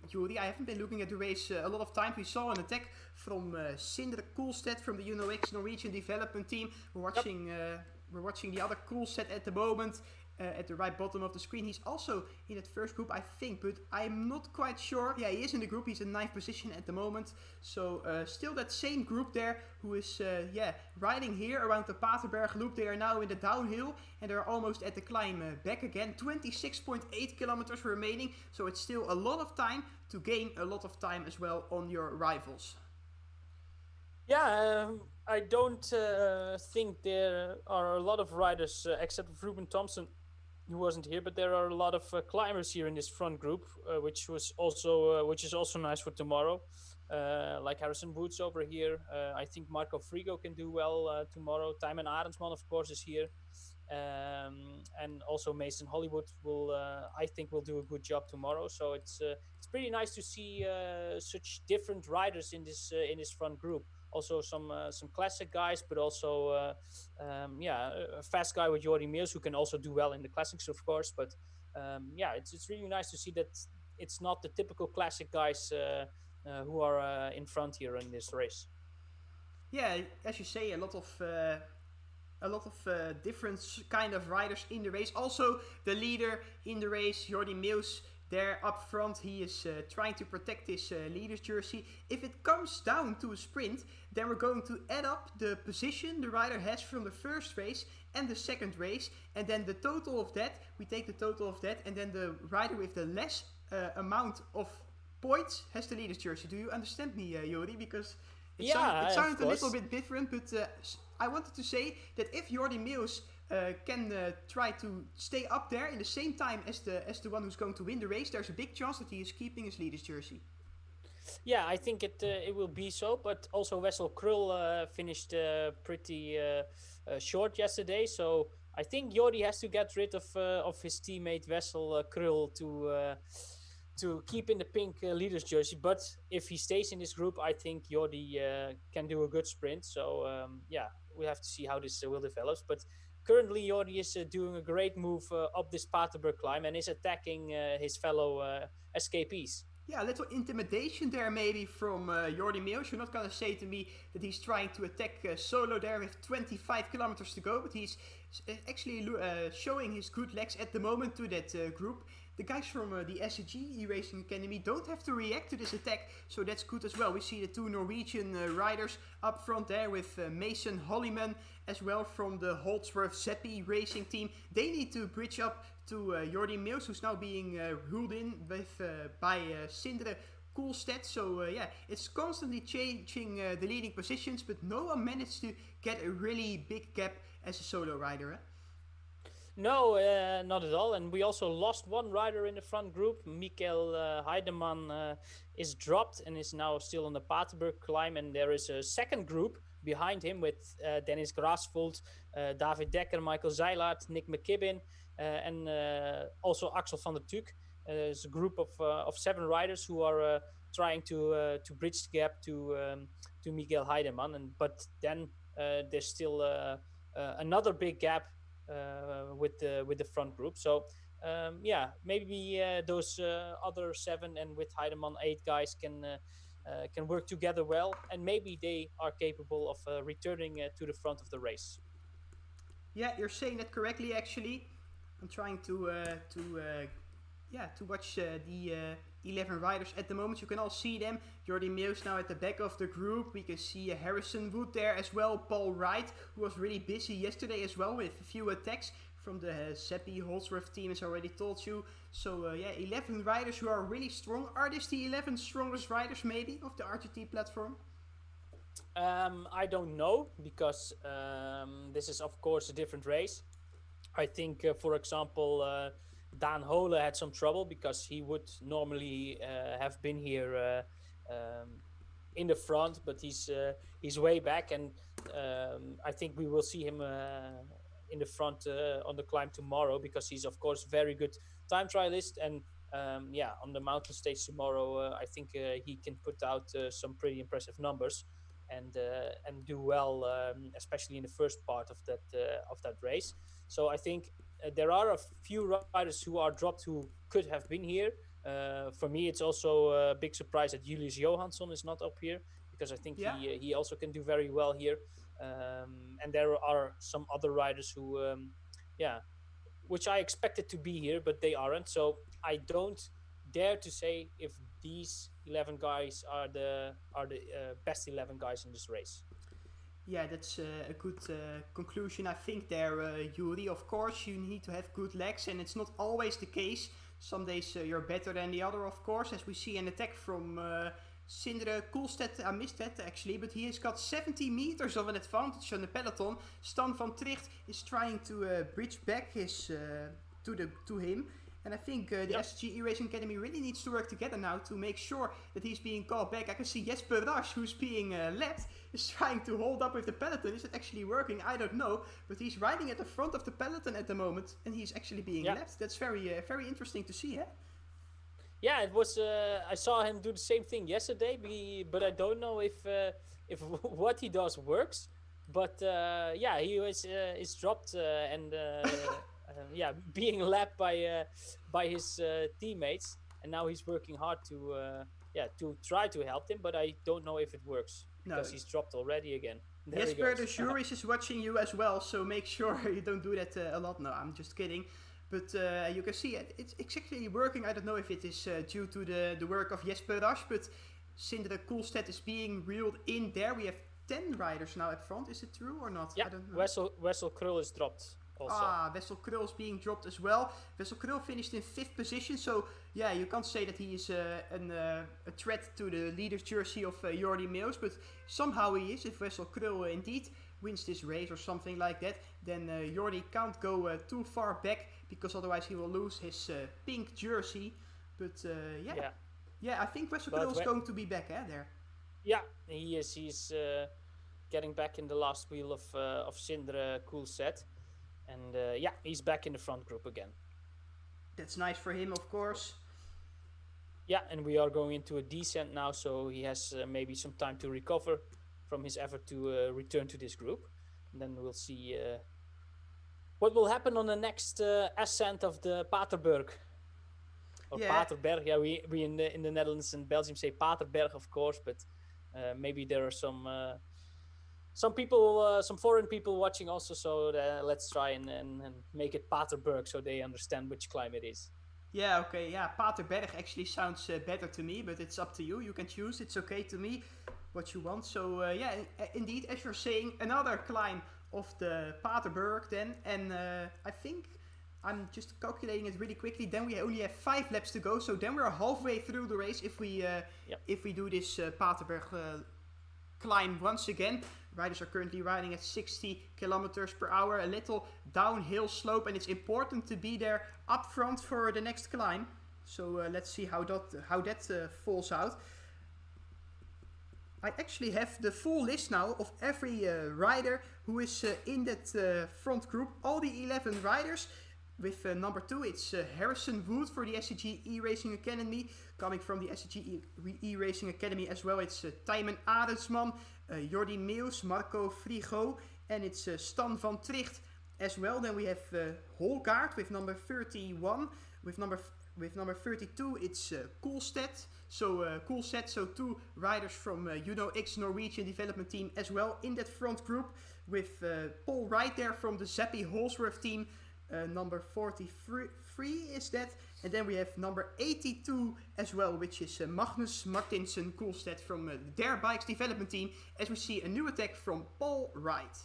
Juri. I haven't been looking at the race a lot of times. We saw an attack from Sindre Koolstedt from the UNOX Norwegian development team. We're watching the other Koolstedt at the moment. At the right bottom of the screen. He's also in that first group, I think, but I'm not quite sure. Yeah, he is in the group. He's in 9th position at the moment. So still that same group there who is riding here around the Paterberg loop. They are now in the downhill and they're almost at the climb back again. 26.8 kilometers remaining. So it's still a lot of time to gain a lot of time as well on your rivals. Yeah, I don't think there are a lot of riders except Ruben Thompson, who wasn't here, but there are a lot of climbers here in this front group, which is also nice for tomorrow. Like Harrison Woods over here. I think Marco Frigo can do well tomorrow. Tijmen Arendsman, of course, is here. And also Mason Hollywood will, I think, will do a good job tomorrow. So it's pretty nice to see such different riders in this front group. Also some classic guys, but also a fast guy with Jordi Mears who can also do well in the classics, of course. But it's really nice to see that it's not the typical classic guys who are in front here in this race. Yeah, as you say, a lot of different kind of riders in the race. Also, the leader in the race, Jordi Meus, there up front, he is trying to protect his leader's jersey. If it comes down to a sprint, then we're going to add up the position the rider has from the first race and the second race, and then the total of that, we take the total of that, and then the rider with the less amount of points has the leader's jersey. Do you understand me, Jordi? Because it sounded a little bit different, but I wanted to say that if Jordi Meus can try to stay up there in the same time as the one who's going to win the race, there's a big chance that he is keeping his leader's jersey. Yeah, I think it will be so, but also Wessel Krul finished pretty short yesterday, so I think Jordi has to get rid of his teammate Wessel Krul to keep in the pink leader's jersey. But if he stays in this group, I think Jordi can do a good sprint. So we have to see how this will develop. But currently, Jordi is doing a great move up this Paterberg climb and is attacking his fellow escapees. Yeah, a little intimidation there maybe from Jordi Meus. You're not going to say to me that he's trying to attack solo there with 25 kilometers to go, but he's actually showing his good legs at the moment to that group. The guys from the SEG eRacing Academy don't have to react to this attack, so that's good as well. We see the two Norwegian riders up front there with Mason Hollyman as well from the Holdsworth Zeppi racing team. They need to bridge up to Jordi Meus, who's now being ruled in with, by Sindre Koolstedt. So it's constantly changing the leading positions, but no one managed to get a really big gap as a solo rider. No, not at all. And we also lost one rider in the front group. Mikael Heidemann is dropped and is now still on the Paterberg climb. And there is a second group behind him with Dennis Grasvold, David Dekker, Michael Zeilert, Nick McKibben, and also Axel van der Tuuk. There's a group of 7 riders who are trying to bridge the gap to Mikael Heidemann. But then there's still another big gap with the front group. So maybe those other 7 and with Heidemann 8 guys can work together well, and maybe they are capable of returning to the front of the race. Yeah, you're saying that correctly. Actually, I'm trying to watch the 11 riders at the moment. You can all see them. Jordi Meus now at the back of the group. We can see Harrison Wood there as well. Paul Wright, who was really busy yesterday as well with a few attacks from the Zeppi Holdsworth team, as I already told you. So 11 riders who are really strong. Are these the 11 strongest riders maybe of the RGT platform? I don't know, because this is of course a different race. I think, for example, Daan Hole had some trouble because he would normally have been here in the front, but he's way back, and I think we will see him in the front on the climb tomorrow, because he's of course very good time trialist, and on the mountain stage tomorrow I think he can put out some pretty impressive numbers and do well, especially in the first part of that race. So I think there are a few riders who are dropped who could have been here. For me, it's also a big surprise that Julius Johansson is not up here, because I think he also can do very well here. And there are some other riders who, which I expected to be here, but they aren't. So I don't dare to say if these 11 guys are the best 11 guys in this race. Yeah, that's a good conclusion, I think, there, Yuri. Of course, you need to have good legs, and it's not always the case. Some days you're better than the other, of course, as we see an attack from Sindre Koolstedt. I missed that, actually, but he has got 70 meters of an advantage on the peloton. Stan van Tricht is trying to bridge back his to him. And I think the SEG eRacing Academy really needs to work together now to make sure that he's being called back. I can see Jesper Rasch, who's being lapped, is trying to hold up with the peloton. Is it actually working? I don't know. But he's riding at the front of the peloton at the moment, and he's actually being lapped. That's very interesting to see, Yeah, it was. I saw him do the same thing yesterday, but I don't know if what he does works. But he is dropped and being lapped by his teammates, and now he's working hard to try to help him. But I don't know if it works because he's dropped already again. Jesper, the juries is watching you as well, so make sure you don't do that a lot. No, I'm just kidding. But you can see it's exactly working. I don't know if it is due to the work of Jesper Rasch, but Sindre Koolstedt is being reeled in there. We have 10 riders now at front. Is it true or not? Yeah, I don't know. Wessel Krul is dropped also. Wessel Krul is being dropped as well. Wessel Krul finished in 5th position, so yeah, you can't say that he is a threat to the leader's jersey of Jordi Meeuws, but somehow he is. If Wessel Krul indeed wins this race or something like that, then Jordi can't go too far back, because otherwise he will lose his pink jersey. But I think Wessel Krul is going to be back there. Yeah, he is. He's getting back in the last wheel of Sindre Koolstedt. And he's back in the front group again. That's nice for him, of course. Yeah, and we are going into a descent now, so he has maybe some time to recover from his effort to return to this group. And then we'll see what will happen on the next ascent of the Paterberg. Or Paterberg. Yeah, we in the Netherlands and Belgium say Paterberg, of course, but maybe there are some people, some foreign people watching also, so let's try and make it Paterberg so they understand which climb it is. Yeah, okay, yeah, Paterberg actually sounds better to me, but it's up to you. You can choose, it's okay to me, what you want. So, indeed, as you're saying, another climb of the Paterberg then, and I think I'm just calculating it really quickly. Then we only have 5 laps to go, so then we're halfway through the race if we do this Paterberg climb once again. Riders are currently riding at 60 kilometers per hour, a little downhill slope, and it's important to be there up front for the next climb. So let's see how that falls out. I actually have the full list now of every rider who is in that front group. All the 11 riders. With number 2, it's Harrison Wood for the SEG eRacing Academy. Coming from the SEG eRacing Academy as well, it's Tijmen Arendsman, Jordi Meeuws, Marco Frigo, and it's Stan van Tricht as well. Then we have Holgaard with number 31. With number 32, it's Koolstedt. So Koolstedt, so 2 riders from X Norwegian development team as well in that front group. With Paul Wright there from the Zappi Holsworth team. Number 43 is that, and then we have number 82 as well, which is Magnus Martinsen Koolstedt from their bikes development team, as we see a new attack from Paul Wright.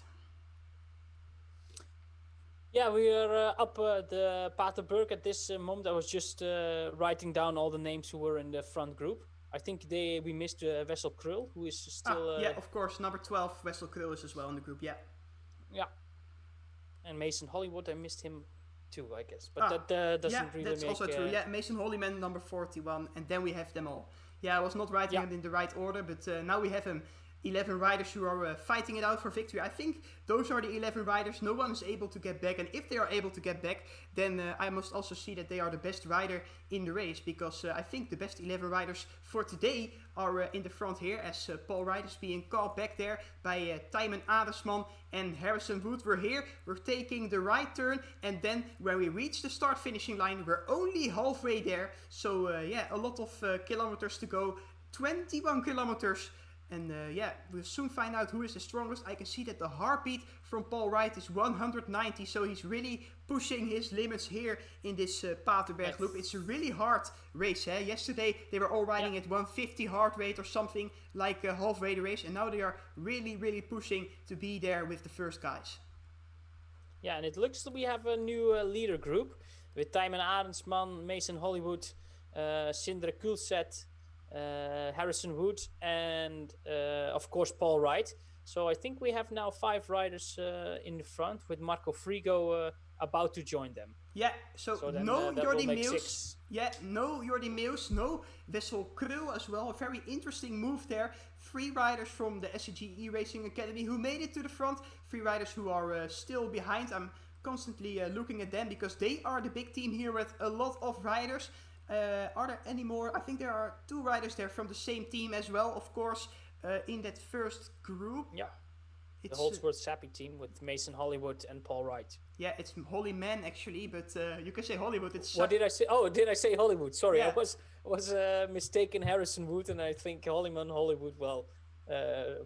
Yeah, we are up the Paterberg at this moment. I was just writing down all the names who were in the front group. I think we missed Wessel Krul, who is still... yeah, of course, number 12, Wessel Krul is as well in the group, yeah. And Mason Hollywood, I missed him too, I guess. But that doesn't really make... Yeah, that's also true. Yeah, Mason Hollyman, number 41, and then we have them all. Yeah, I was not writing it in the right order, but now we have 11 riders who are fighting it out for victory. I think those are the 11 riders. No one is able to get back, and if they are able to get back, then I must also see that they are the best rider in the race, because I think the best 11 riders for today are in the front here, as Paul Wright is being called back there by Tijmen Arendsman and Harrison Wood. We're here, we're taking the right turn, and then when we reach the start finishing line, we're only halfway there. So a lot of kilometers to go, 21 kilometers. And we'll soon find out who is the strongest. I can see that the heartbeat from Paul Wright is 190, so he's really pushing his limits here in this Paterberg loop. It's a really hard race. Yesterday they were all riding at 150 heart rate or something like halfway the race, and now they are really, really pushing to be there with the first guys. Yeah, and it looks like we have a new leader group with Tijmen Arendsman, Mason Hollywood, Sindre Koolstedt, Harrison Wood, and of course Paul Wright. So I think we have now 5 riders in the front, with Marco Frigo about to join them. Yeah, so then no that Jordi will make Meus. 6. Yeah, no Jordi Meus, no Wessel Krul as well. A very interesting move there. 3 riders from the SEG eRacing Academy who made it to the front. 3 riders who are still behind. I'm constantly looking at them because they are the big team here with a lot of riders. Are there any more? I think there are 2 riders there from the same team as well, of course, in that first group. Yeah. The Holdsworth Sappy team with Mason Hollywood and Paul Wright. Yeah, it's Holly Man actually, but you can say Hollywood. It's what did I say? Oh, did I say Hollywood? Sorry, yeah. I was mistaken. Harrison Wood, and I think Hollyman Hollywood. Well,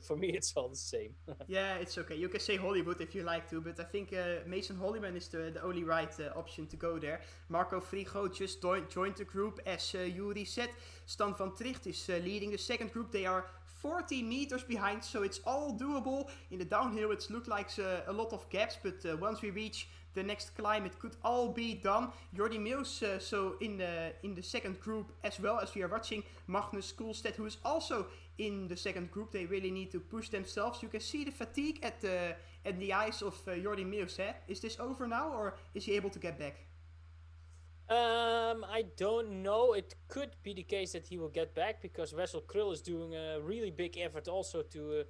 for me, it's all the same. Yeah, it's okay. You can say Hollywood if you like to, but I think Mason Hollyman is the only right option to go there. Marco Frigo just joined the group, as Yuri said. Stan van Tricht is leading the second group. They are 40 meters behind, so it's all doable. In the downhill, it looks like a lot of gaps, but once we reach the next climb, it could all be done. Jordi Meus, so in the second group, as well as we are watching Magnus Koolstedt, who is also in the second group. They really need to push themselves. You can see the fatigue at the eyes of Jordi Meus. Is this over now, or is he able to get back? I don't know. It could be the case that he will get back because Wessel Krul is doing a really big effort also to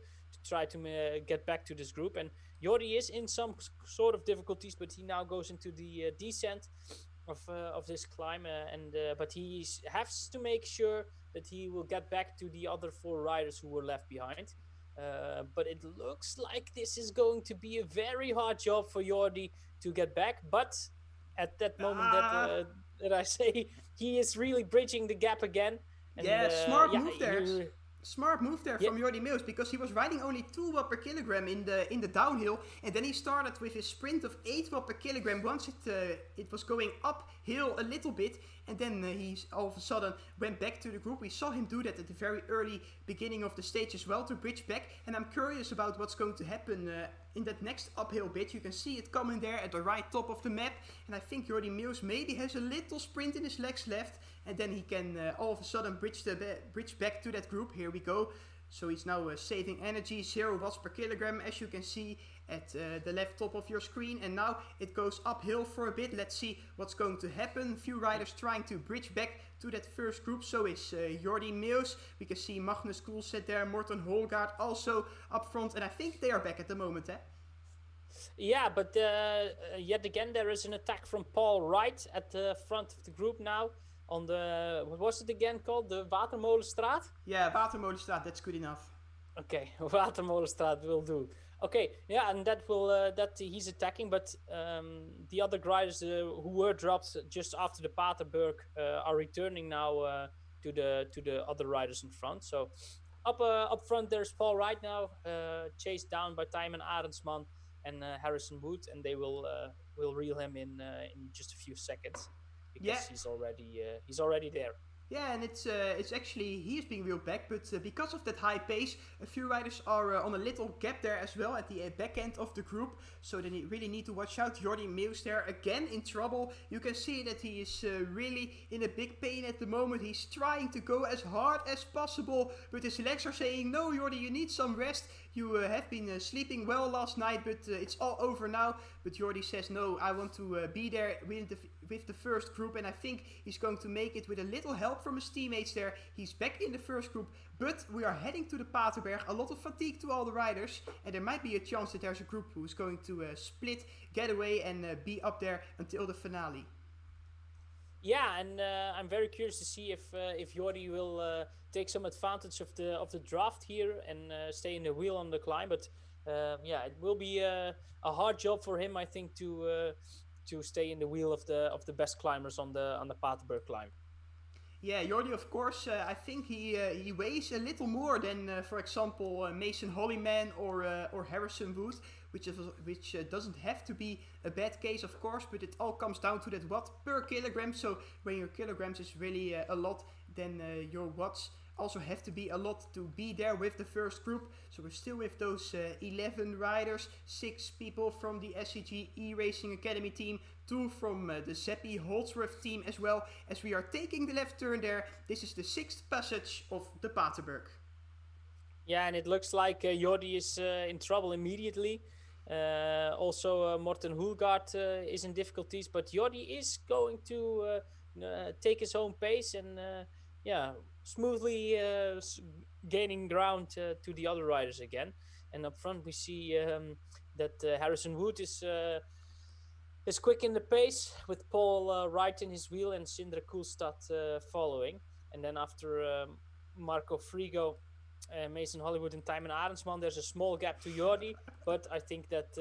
try to get back to this group. And Jordi is in some sort of difficulties, but he now goes into the descent of this climb, but he has to make sure that he will get back to the other 4 riders who were left behind. But it looks like this is going to be a very hard job for Jordi to get back. But at that moment that I say, he is really bridging the gap again. And, smart move there. Smart move there from Jordi Meus, because he was riding only 2 watt per kilogram in the downhill, and then he started with his sprint of 8 watt per kilogram once it was going uphill a little bit, and then he all of a sudden went back to the group. We saw him do that at the very early beginning of the stage as well to bridge back, and I'm curious about what's going to happen in that next uphill bit. You can see it coming there at the right top of the map, and I think Jordi Meus maybe has a little sprint in his legs left, and then he can all of a sudden bridge back to that group. Here we go. So he's now saving energy, 0 watts per kilogram, as you can see at the left top of your screen. And now it goes uphill for a bit. Let's see what's going to happen. Few riders trying to bridge back to that first group. So is Jordi Meus. We can see Magnus Koolstedt there, Morten Holgaard also up front. And I think they are back at the moment, eh? Yeah, but yet again there is an attack from Paul Wright at the front of the group now. On the, what was it again called? The Watermolenstraat? Yeah, Watermolenstraat, that's good enough. Okay, Watermolenstraat will do. Okay, yeah, and that will, that he's attacking, but the other riders who were dropped just after the Paterberg are returning now to the other riders in front. So up front there's Paul Wright now, chased down by Tijmen Arendsman and Harrison Wood, and they will reel him in just a few seconds. Because he's already there. Yeah, and it's actually, he is being reeled back, but because of that high pace, a few riders are on a little gap there as well at the back end of the group, so they really need to watch out. Jordi Meus there again in trouble. You can see that he is really in a big pain at the moment. He's trying to go as hard as possible, but his legs are saying, no Jordi, you need some rest. You have been sleeping well last night, but it's all over now. But Jordi says, no, I want to be there with the first group, and I think he's going to make it with a little help from his teammates there. He's back in the first group, but we are heading to the Paterberg. A lot of fatigue to all the riders, and there might be a chance that there's a group who's going to split, get away, and be up there until the finale. Yeah, and I'm very curious to see if Jordi will take some advantage of the draft here and stay in the wheel on the climb. But yeah, it will be a hard job for him, I think, to stay in the wheel of the best climbers on the Paterberg climb. Yeah, Jordi, of course, I think he weighs a little more than, for example, Mason Hollyman or Harrison Wood, which doesn't have to be a bad case, of course, but it all comes down to that watt per kilogram. So when your kilograms is really a lot, then your watts also have to be a lot to be there with the first group. So we're still with those 11 riders, 6 people from the SEG eRacing Academy team, 2 from the Seppi Holdsworth team, as well as we are taking the left turn there. This is the 6th passage of the Paterberg. Yeah, and it looks like Jordi is in trouble immediately. Also, Morten Hulgaard is in difficulties, but Jordi is going to take his own pace and smoothly gaining ground to the other riders again. And up front, we see that Harrison Wood is quick in the pace with Paul right in his wheel and Sindre Koolstad following. And then after Marco Frigo, Mason Hollywood, and Tijmen Arendsman, there's a small gap to Jordi, but I think that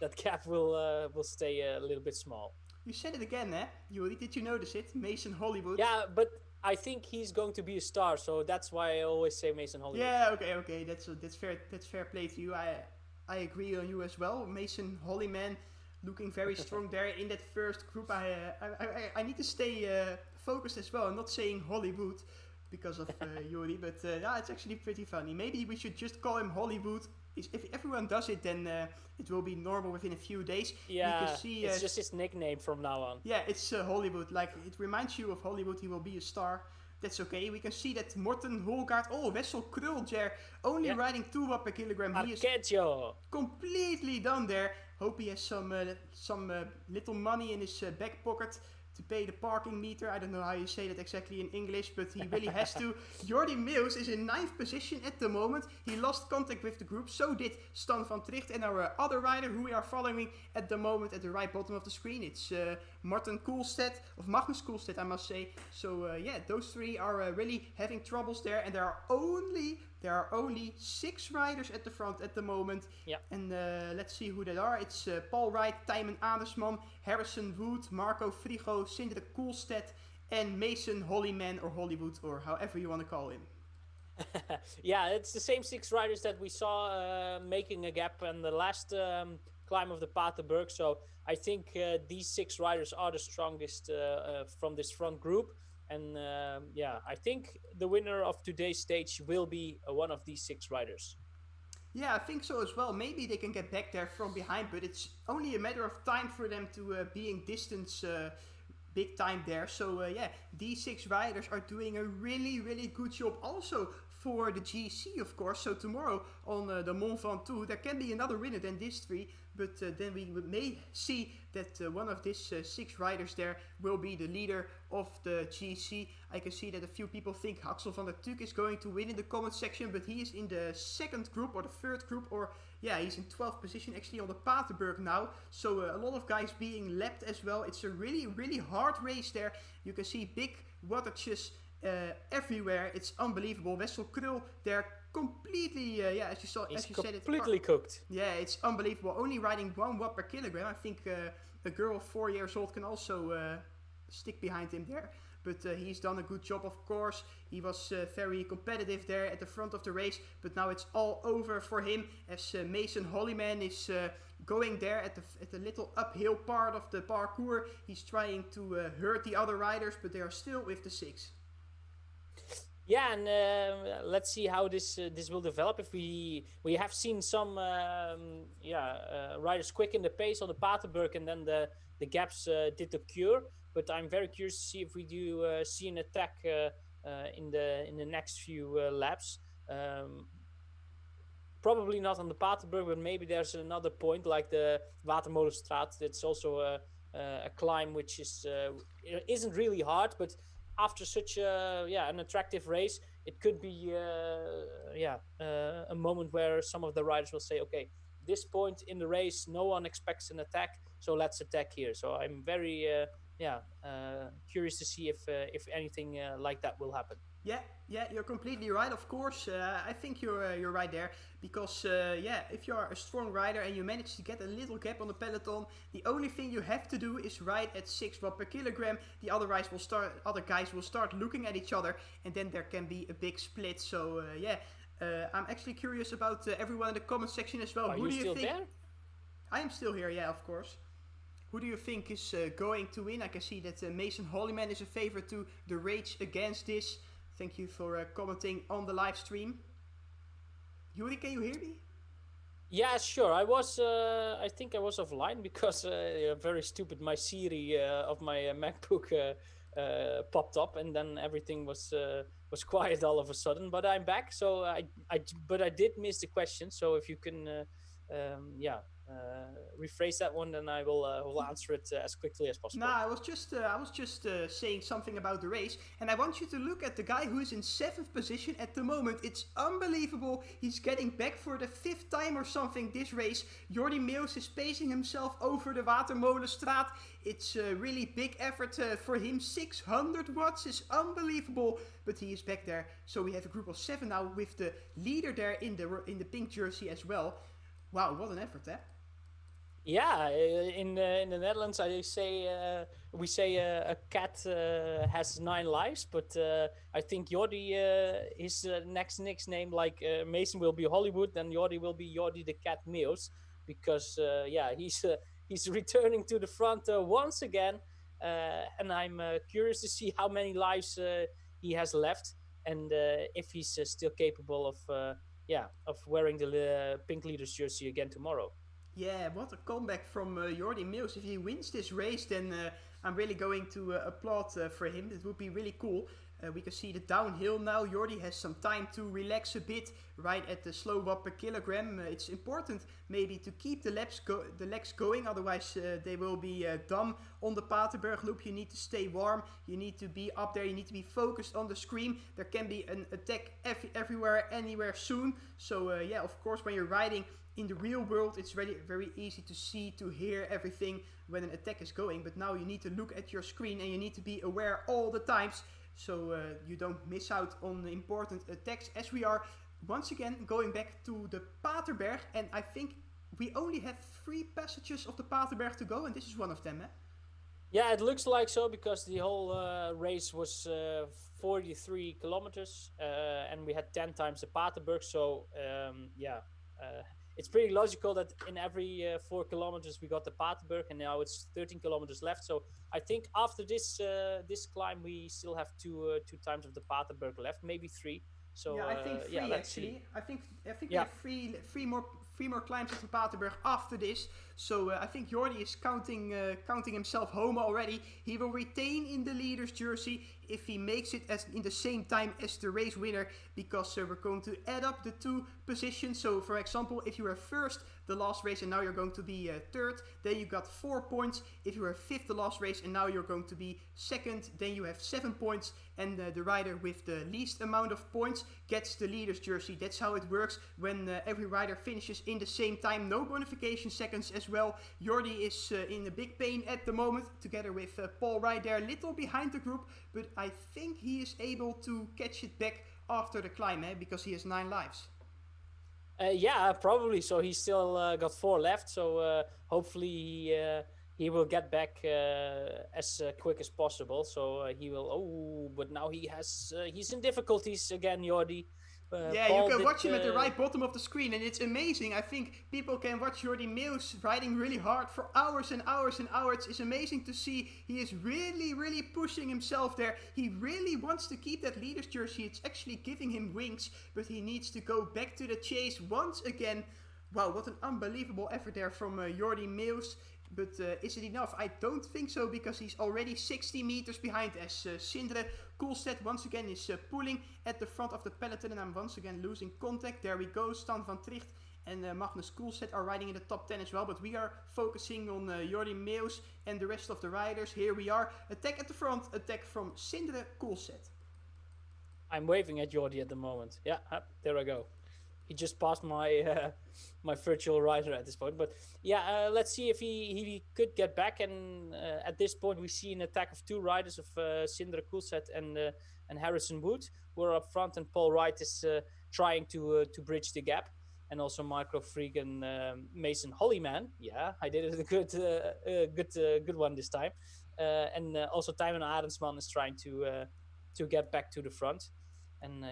that gap will stay a little bit small. You said it again, eh? Jordi, did you notice it? Mason Hollywood. Yeah, but I think he's going to be a star, so that's why I always say Mason Hollywood. Yeah, okay. That's fair. That's fair play to you. I agree on you as well. Mason Hollyman looking very strong there in that first group. I need to stay focused as well. I'm not saying Hollywood because of Jordi, but it's actually pretty funny. Maybe we should just call him Hollywood. If everyone does it, then it will be normal within a few days. Yeah, you can see, it's just his nickname from now on. Yeah, it's Hollywood. Like, it reminds you of Hollywood. He will be a star. That's okay. We can see that Morten Hulgaard, Wessel Krul there, only riding 2 watt per kilogram. He is completely done there. Hope he has some little money in his back pocket to pay the parking meter. I don't know how you say that exactly in English, but he really has to. Jordi Meeuws is in 9th position at the moment. He lost contact with the group. So did Stan van Tricht and our other rider who we are following at the moment at the right bottom of the screen. It's Magnus Koolstad, I must say. So those 3 are really having troubles there, and there are only 6 riders at the front at the moment. Yeah. And let's see who they are. It's Paul Wright, Tijmen Arendsman, Harrison Wood, Marco Frigo, Sindre Koolstad, and Mason Hollyman or Hollywood, or however you want to call him. Yeah, it's the same 6 riders that we saw making a gap in the last climb of the Paterberg. So I think these 6 riders are the strongest from this front group. And I think the winner of today's stage will be one of these 6 riders. Yeah, I think so as well. Maybe they can get back there from behind, but it's only a matter of time for them to be in distance big time there. So these 6 riders are doing a really, really good job. Also for the GC, of course. So tomorrow on the Mont Ventoux, there can be another winner than these 3. But then we may see that one of these 6 riders there will be the leader of the GC. I can see that a few people think Axel van der Tuuk is going to win in the comment section, but he is in the 2nd group or the 3rd group, or he's in 12th position actually on the Paterberg now. So a lot of guys being lapped as well. It's a really, really hard race there. You can see big wattages everywhere. It's unbelievable. Wessel Krul there completely, as you said, completely cooked. Yeah, it's unbelievable. Only riding 1 watt per kilogram. I think a girl of 4 years old can also stick behind him there. But he's done a good job, of course. He was very competitive there at the front of the race. But now it's all over for him as Mason Hollyman is going there at the little uphill part of the parkour. He's trying to hurt the other riders, but they are still with the 6. Yeah, and let's see how this will develop. If we have seen some riders quicken the pace on the Paterberg, and then the gaps did occur. But I'm very curious to see if we do see an attack in the next few laps. Probably not on the Paterberg, but maybe there's another point like the Watermolenstraat. That's also a climb which isn't really hard, but after such an attractive race, it could be a moment where some of the riders will say, okay, this point in the race, no one expects an attack, so let's attack here. So I'm very curious to see if anything like that will happen. Yeah, you're completely right. Of course, I think you're right there because if you're a strong rider and you manage to get a little gap on the peloton, the only thing you have to do is ride at 6 watt per kilogram. The other guys will start looking at each other, and then there can be a big split. So I'm actually curious about everyone in the comment section as well. Who do you still think? There? I am still here. Yeah, of course. Who do you think is going to win? I can see that Mason Hollyman is a favorite to the rage against this. Thank you for commenting on the live stream. Yuri, can you hear me? Yeah, sure. I think I was offline because very stupid. My Siri of my MacBook popped up, and then everything was quiet all of a sudden. But I'm back. So I did miss the question. So if you can, rephrase that one, then I will answer it as quickly as possible. Nah, I was just saying something about the race, and I want you to look at the guy who is in 7th position at the moment. It's unbelievable. He's getting back for the 5th time or something this race. Jordi Meeuws is pacing himself over the Watermolenstraat. It's a really big effort for him. 600 watts is unbelievable, but he is back there. So we have a group of 7 now with the leader there in the pink jersey as well. Wow, what an effort, eh? Yeah, in the Netherlands, we say a cat has 9 lives, but I think Jordi, his next nickname, like Mason will be Hollywood, then Jordi will be Jordi the Cat Meeuws, because he's returning to the front once again, and I'm curious to see how many lives he has left, and if he's still capable of wearing the pink leaders jersey again tomorrow. Yeah, what a comeback from Jordi Meeuws. If he wins this race, then I'm really going to applaud for him. It would be really cool. We can see the downhill now. Jordi has some time to relax a bit right at the slow watt per kilogram. It's important maybe to keep the legs going, otherwise they will be dumb on the Paterberg loop. You need to stay warm, you need to be up there, you need to be focused on the screen. There can be an attack everywhere, anywhere soon. So yeah, of course, when you're riding in the real world, it's very easy to see, to hear everything when an attack is going. But now you need to look at your screen and you need to be aware all the times, so you don't miss out on important attacks, as we are once again going back to the Paterberg. And I think we only have 3 passages of the Paterberg to go, and this is one of them, eh? Yeah, it looks like so, because the whole race was 43 kilometers, and we had 10 times the Paterberg. So it's pretty logical that in every 4 kilometers we got the Paterberg, and now it's 13 kilometers left. So I think after this climb we still have two times of the Paterberg left, maybe 3. So yeah, I think 3 actually. See. I think we have three more climbs of the Paterberg after this. So I think Jordi is counting himself home already. He will retain in the leader's jersey if he makes it in the same time as the race winner, because we're going to add up the 2 positions. So for example, if you were first the last race and now you're going to be third, then you got 4 points. If you were fifth the last race and now you're going to be second, then you have 7 points, and the rider with the least amount of points gets the leader's jersey. That's how it works when every rider finishes in the same time. No bonification seconds as well. Jordi is in a big pain at the moment, together with Paul right there, little behind the group, but I think he is able to catch it back after the climb, because he has 9 lives. Yeah, probably. So he's still got 4 left. So hopefully he will get back as quick as possible. So he will. Oh, but now he's in difficulties again, Jordi. Yeah, Paul you can watch him at the right bottom of the screen, and it's amazing. I think people can watch Jordi Meeuws riding really hard for hours and hours and hours. It's amazing to see. He is really pushing himself there. He really wants to keep that leader's jersey. It's actually giving him wings, but he needs to go back to the chase once again. Wow, what an unbelievable effort there from Jordi Meeuws. But is it enough? I don't think so, because he's already 60 meters behind, as Sindre Koolstedt once again is pulling at the front of the peloton, and I'm once again losing contact. There we go. Stan van Tricht and Magnus Koolstedt are riding in the top 10 as well, but we are focusing on Jordi Meeuws and the rest of the riders. Here we are. Attack at the front, attack from Sindre Koolstedt. I'm waving at Jordi at the moment. Yeah, there I go. He just passed my my virtual rider at this point. But yeah, let's see if he could get back. And at this point, we see an attack of 2 riders of Sindre Koolstedt and Harrison Wood, who are up front, and Paul Wright is trying to bridge the gap. And also Marco Freeg and Mason Hollyman. Yeah, I did it a good one this time. And also Tijmen Arendsman is trying to get back to the front. And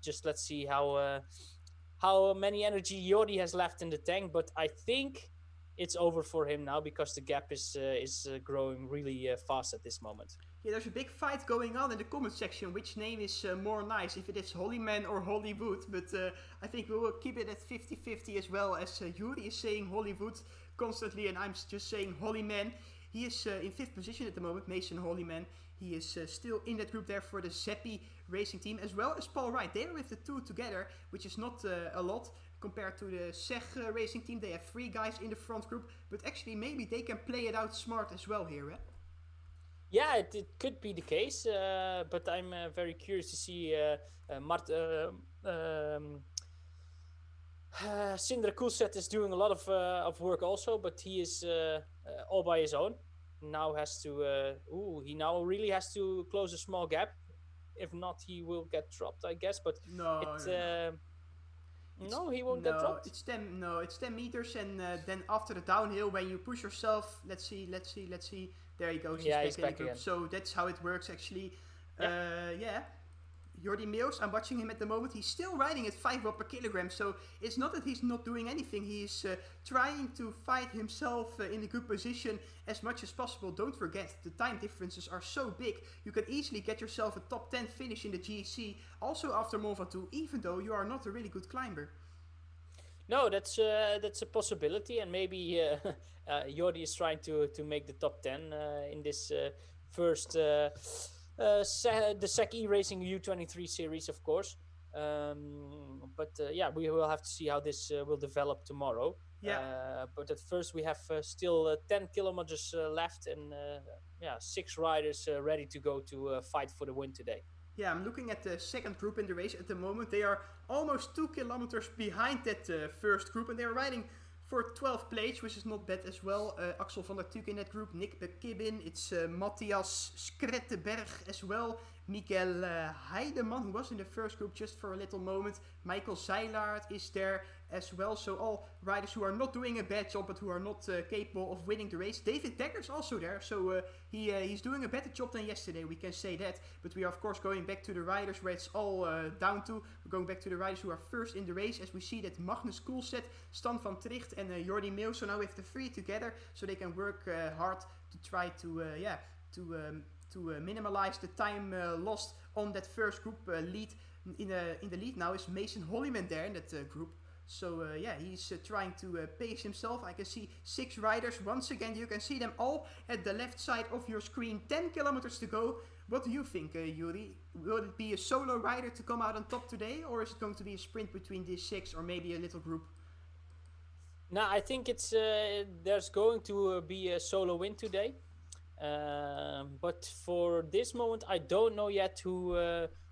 just let's see how many energy Jordi has left in the tank, but I think it's over for him now, because the gap is growing really fast at this moment. Yeah, there's a big fight going on in the comment section. Which name is more nice, if it is Hollyman or Hollywood? But I think we will keep it at 50-50 as well, as Yuri is saying Hollywood constantly, and I'm just saying Hollyman. He is in 5th position at the moment, Mason Hollyman. He is still in that group there for the Zeppi racing team, as well as Paul Wright. They are with the 2 together, which is not a lot. compared to the SEG racing team. They have 3 guys in the front group, but actually maybe they can play it out smart as well here. Yeah, it could be the case, but I'm very curious to see Sindre Koolset is doing a lot of work also, but he is all by his own. Now has to he now really has to close a small gap. If not, he will get dropped, I guess. But No, he won't get dropped. It's 10 meters, and then after the downhill, when you push yourself, let's see. There he goes. He's back in the group. Again. So that's how it works actually. Jordi Meeuws, I'm watching him at the moment. He's still riding at 5 watt per kilogram, so it's not that he's not doing anything. He's trying to fight himself in a good position as much as possible. Don't forget, the time differences are so big. You can easily get yourself a top 10 finish in the GC, also after Mont Ventoux, even though you are not a really good climber. No, that's a possibility, and maybe Jordi is trying to make the top 10 in this first... the SEG eRacing U23 series, of course. But we will have to see how this will develop tomorrow. Yeah. But at first we have still 10 kilometers left, and 6 riders ready to go to fight for the win today. Yeah, I'm looking at the second group in the race at the moment. They are almost 2 kilometers behind that first group, and they're riding for 12th place, which is not bad as well. Axel van der Tuuk in that group, Nick Bekibbin, it's Matthias Skretteberg as well, Mikael Heideman, who was in the first group just for a little moment, Michael Zeilaert is there as well, so all riders who are not doing a bad job but who are not capable of winning the race. David Degger's also there, so he's doing a better job than yesterday, we can say that, but we are of course going back to the riders where it's all down to. We're going back to the riders who are first in the race, as we see that Magnus Koolset, Stan van Tricht and Jordi Meeuws, so now we have the 3 together, so they can work hard to try to minimize the time lost on that first group lead. In the lead now is Mason Holliman there in that group. So he's trying to pace himself. I can see 6 riders. Once again, you can see them all at the left side of your screen. 10 kilometers to go. What do you think, Yuri? Will it be a solo rider to come out on top today, or is it going to be a sprint between these 6 or maybe a little group? No, I think it's there's going to be a solo win today. But for this moment, I don't know yet who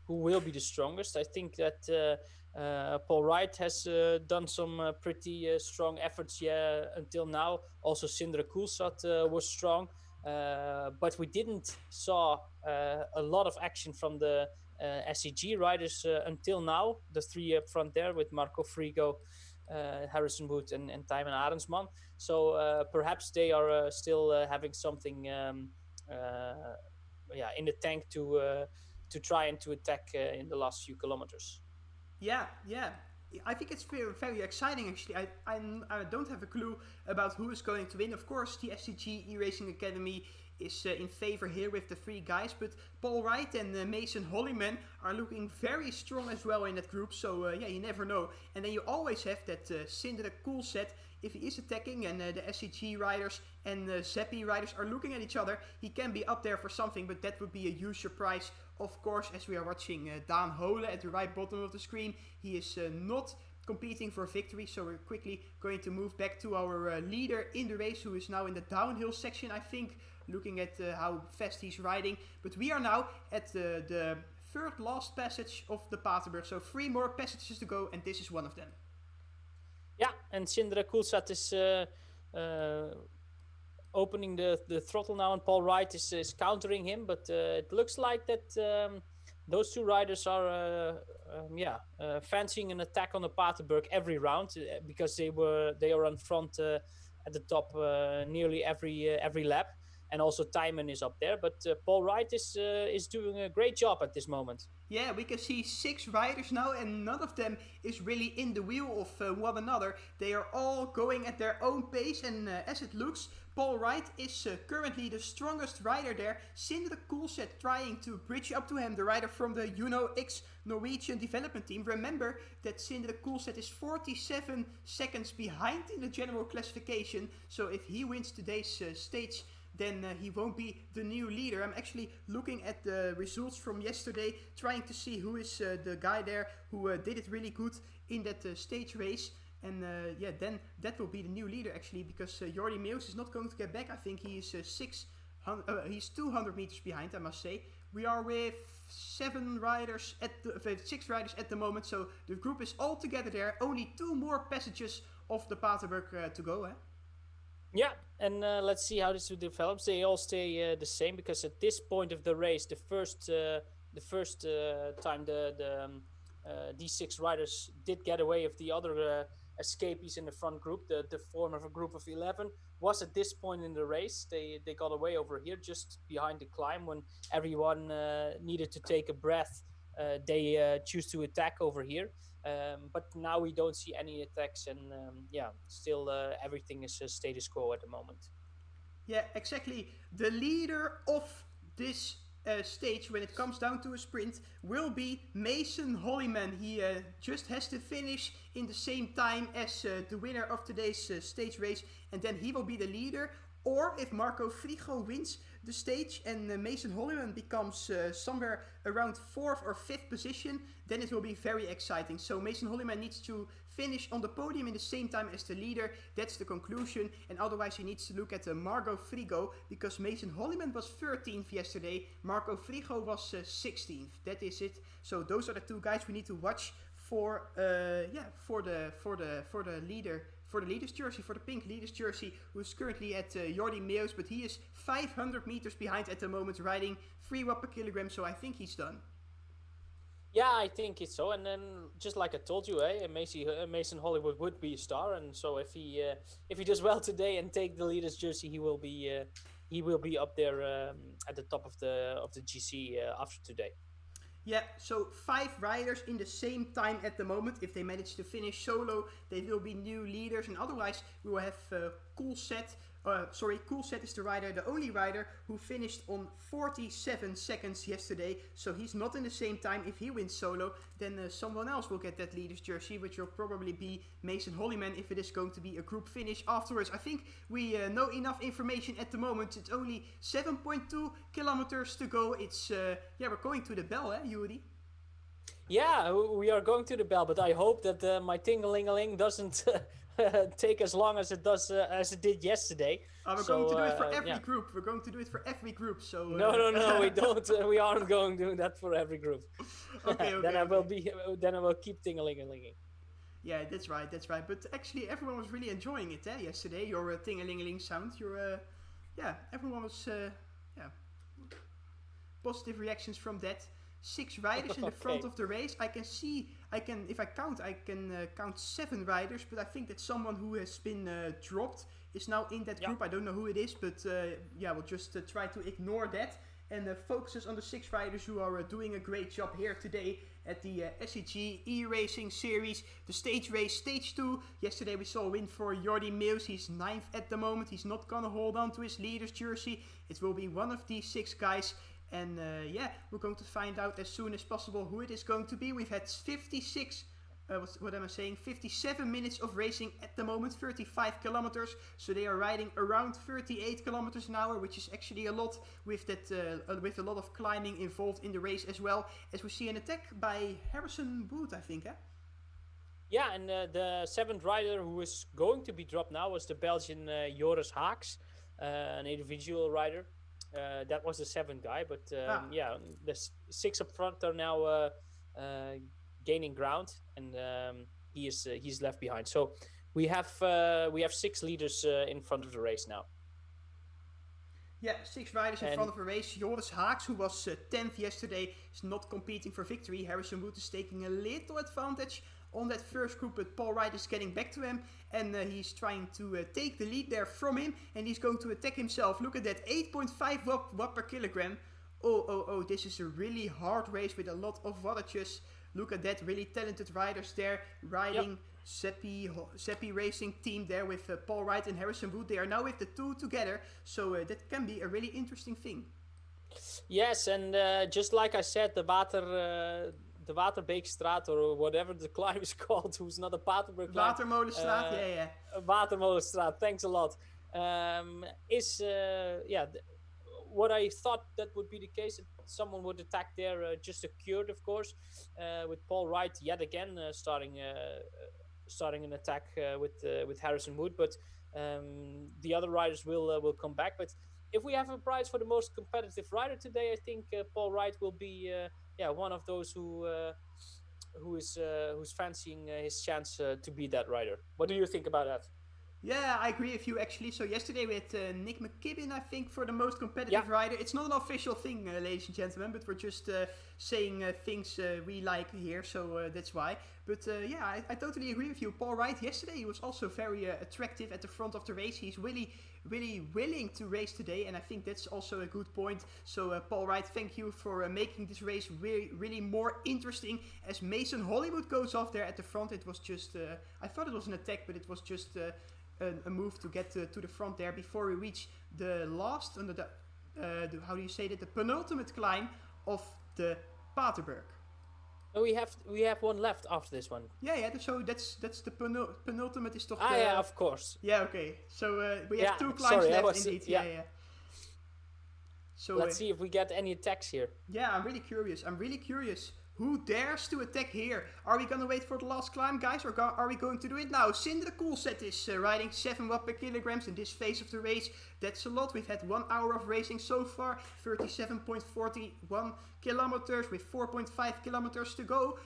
will be the strongest. I think that Paul Wright has done some pretty strong efforts until now. Also, Sindre Koolset was strong, but we didn't saw a lot of action from the SEG riders until now. The 3 up front there with Marco Frigo, Harrison Wood and Tijmen Arendsman. So perhaps they are still having something in the tank to try and to attack in the last few kilometers. Yeah. I think it's very, very exciting actually. I don't have a clue about who is going to win. Of course, the SEG eRacing Academy is in favor here with the 3 guys, but Paul Wright and Mason Holliman are looking very strong as well in that group, so you never know. And then you always have that Sindre Koolset, if he is attacking and the SEG riders and Zeppi riders are looking at each other, he can be up there for something, but that would be a huge surprise, of course, as we are watching Daan Hole at the right bottom of the screen. He is not competing for victory, so we're quickly going to move back to our leader in the race, who is now in the downhill section, I think, looking at how fast he's riding. But we are now at the third last passage of the Paterberg, so 3 more passages to go, and this is one of them. Yeah, and Sindre Koolset is opening the throttle now, and Paul Wright is countering him, but it looks like that those 2 riders are fancying an attack on the Paterberg every round, because they are on front at the top nearly every lap. And also Tijmen is up there, but Paul Wright is doing a great job at this moment. Yeah, we can see 6 riders now, and none of them is really in the wheel of one another. They are all going at their own pace, and as it looks, Paul Wright is currently the strongest rider there. Sindre Koolset trying to bridge up to him, the rider from the X Norwegian development team. Remember that Sindre Koolset is 47 seconds behind in the general classification, so if he wins today's stage, then he won't be the new leader. I'm actually looking at the results from yesterday, trying to see who is the guy there who did it really good in that stage race. And then that will be the new leader actually, because Jordi Meeuws is not going to get back. I think he is he's 200 meters behind, I must say. We are with 6 riders at the moment, so the group is all together there. Only 2 more passages of the Paterberg to go. Yeah, and let's see how this develops. They all stay the same, because at this point of the race, the first time these 6 riders did get away of the other escapees in the front group, the form of a group of 11 was at this point in the race. They got away over here just behind the climb when everyone needed to take a breath. They choose to attack over here, but now we don't see any attacks, and still everything is status quo at the moment. Yeah, exactly. The leader of this stage, when it comes down to a sprint, will be Mason Holliman. He just has to finish in the same time as the winner of today's stage race, and then he will be the leader. Or if Marco Frigo wins the stage and Mason Holliman becomes somewhere around 4th or 5th position, then it will be very exciting. So Mason Holliman needs to finish on the podium in the same time as the leader. That's the conclusion. And otherwise he needs to look at Marco Frigo, because Mason Holliman was 13th yesterday. Marco Frigo was 16th. That is it. So those are the 2 guys we need to watch for the leader. For the leader's jersey, for the pink leader's jersey, who's currently at Jordi Meeuws, but he is 500 meters behind at the moment, riding 3 watt per kilogram, so I think he's done. Yeah, I think it's so. And then, just like I told you, Mason Hollywood would be a star, and so if he does well today and take the leader's jersey, he will be up there at the top of the GC after today. Yeah, so 5 riders in the same time at the moment. If they manage to finish solo, they will be new leaders, and otherwise we will have Coolset. Coolset is the only rider who finished on 47 seconds yesterday, so he's not in the same time. If he wins solo, then someone else will get that leader's jersey, which will probably be Mason Holliman if it is going to be a group finish afterwards. I think we know enough information at the moment. It's only 7.2 kilometers to go. It's we're going to the bell, Yuri? Yeah, we are going to the bell, but I hope that my ting-a-ling-a-ling doesn't take as long as it does as it did yesterday. We're going to do it for every group. We're going to do it for every group. So no, we don't. We aren't going to do that for every group. Okay. Then I will keep ting-a-ling-a-linging. Yeah, that's right. But actually, everyone was really enjoying it yesterday. Your ting-a-ling-a-ling sound. Everyone was positive reactions from that. 6 riders in the front of the race. If I can count 7 riders, but I think that someone who has been dropped is now in that group. I don't know who it is, but we'll just try to ignore that and focuses on the 6 riders who are doing a great job here today at the SEG eRacing series, the stage race, stage 2. Yesterday we saw a win for Jordi Meeuws. He's 9th at the moment. He's not gonna hold on to his leader's jersey. It will be one of these 6 guys. And we're going to find out as soon as possible who it is going to be. We've had 57 minutes of racing at the moment, 35 kilometers. So they are riding around 38 kilometers an hour, which is actually a lot with with a lot of climbing involved in the race as well. As we see an attack by Harrison Wood, I think, Yeah, and the 7th rider who is going to be dropped now was the Belgian Joris Haaks, an individual rider. That was the 7th guy, but the 6 up front are now gaining ground, and he's left behind. So we have 6 leaders in front of the race now. Yeah, 6 riders in front of the race. Joris Haaks, who was 10th yesterday, is not competing for victory. Harrison Wood is taking a little advantage on that first group, but Paul Wright is getting back to him, and he's trying to take the lead there from him, and he's going to attack himself. Look at that, 8.5 watt per kilogram. Oh, this is a really hard race with a lot of wattages. Look at that, really talented riders there, riding Seppi Racing team there with Paul Wright and Harrison Wood. They are now with the 2 together, so that can be a really interesting thing. Yes, and just like I said, the Waterbeekstraat, or whatever the climb is called, who's not a Paterberg climb. Watermolenstraat, Watermolenstraat, thanks a lot. what I thought that would be the case, that someone would attack there, just occurred, of course, with Paul Wright yet again starting an attack with Harrison Wood. But the other riders will come back. But if we have a prize for the most competitive rider today, I think Paul Wright will be one of those who's fancying his chance to be that rider. What do you think about that? Yeah, I agree with you actually. So yesterday we had Nick McKibben, I think, for the most competitive rider. It's not an official thing, ladies and gentlemen, but we're just saying things we like here, so that's why. But I totally agree with you. Paul Wright yesterday, he was also very attractive at the front of the race. He's really willing to race today, and I think that's also a good point. So Paul Wright, thank you for making this race really more interesting. As Mason Hollywood goes off there at the front, it was just, I thought it was an attack, but it was just a move to get to the front there before we reach the last, under the how do you say that, the penultimate climb of the Paterberg. Oh, we have one left after this one. Yeah. So that's the penultimate is toch. Yeah, of course. Yeah, okay. So we have two climbs left, indeed. Yeah. So let's see if we get any attacks here. Yeah, I'm really curious. Who dares to attack here? Are we gonna wait for the last climb, guys, or are we going to do it now? Sindre Coolset is riding 7 watt per kilograms in this phase of the race. That's a lot. We've had 1 hour of racing so far, 37.41 kilometers with 4.5 kilometers to go.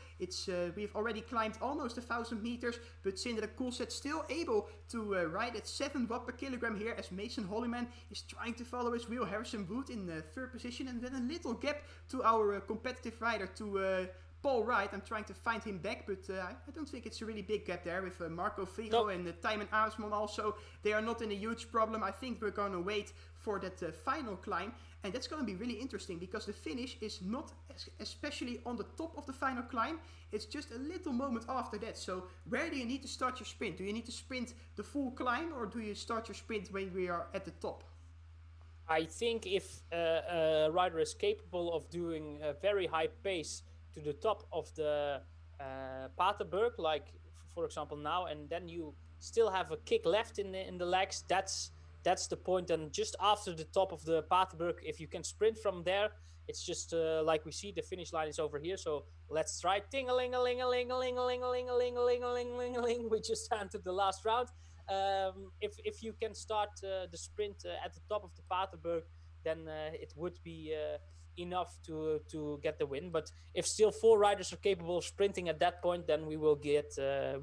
We've already climbed almost 1,000 meters, but Sindre Coolset still able to ride at 7 watt per kilogram here, as Mason Hollyman is trying to follow his wheel. Harrison Wood in third position, and then a little gap to our competitive rider, to Paul Wright. I'm trying to find him back, but I don't think it's a really big gap there with Marco Frigo and Tijmen Aresman also. They are not in a huge problem. I think we're going to wait for that final climb, and that's going to be really interesting because the finish is not especially on the top of the final climb. It's just a little moment after that. So where do you need to start your sprint? Do you need to sprint the full climb, or do you start your sprint when we are at the top? I think if a rider is capable of doing a very high pace to the top of the Paterberg, like for example now, and then you still have a kick left in the legs, that's the point. And just after the top of the Paterberg, if you can sprint from there, it's just like we see the finish line is over here. So let's try. Ting-a-ling-a-ling-a-ling-a-ling-a-ling-a-ling-a-ling-a-ling. We just entered the last round. If you can start the sprint at the top of the Paterberg, then it would be enough to get the win. But if still 4 riders are capable of sprinting at that point, then we will get a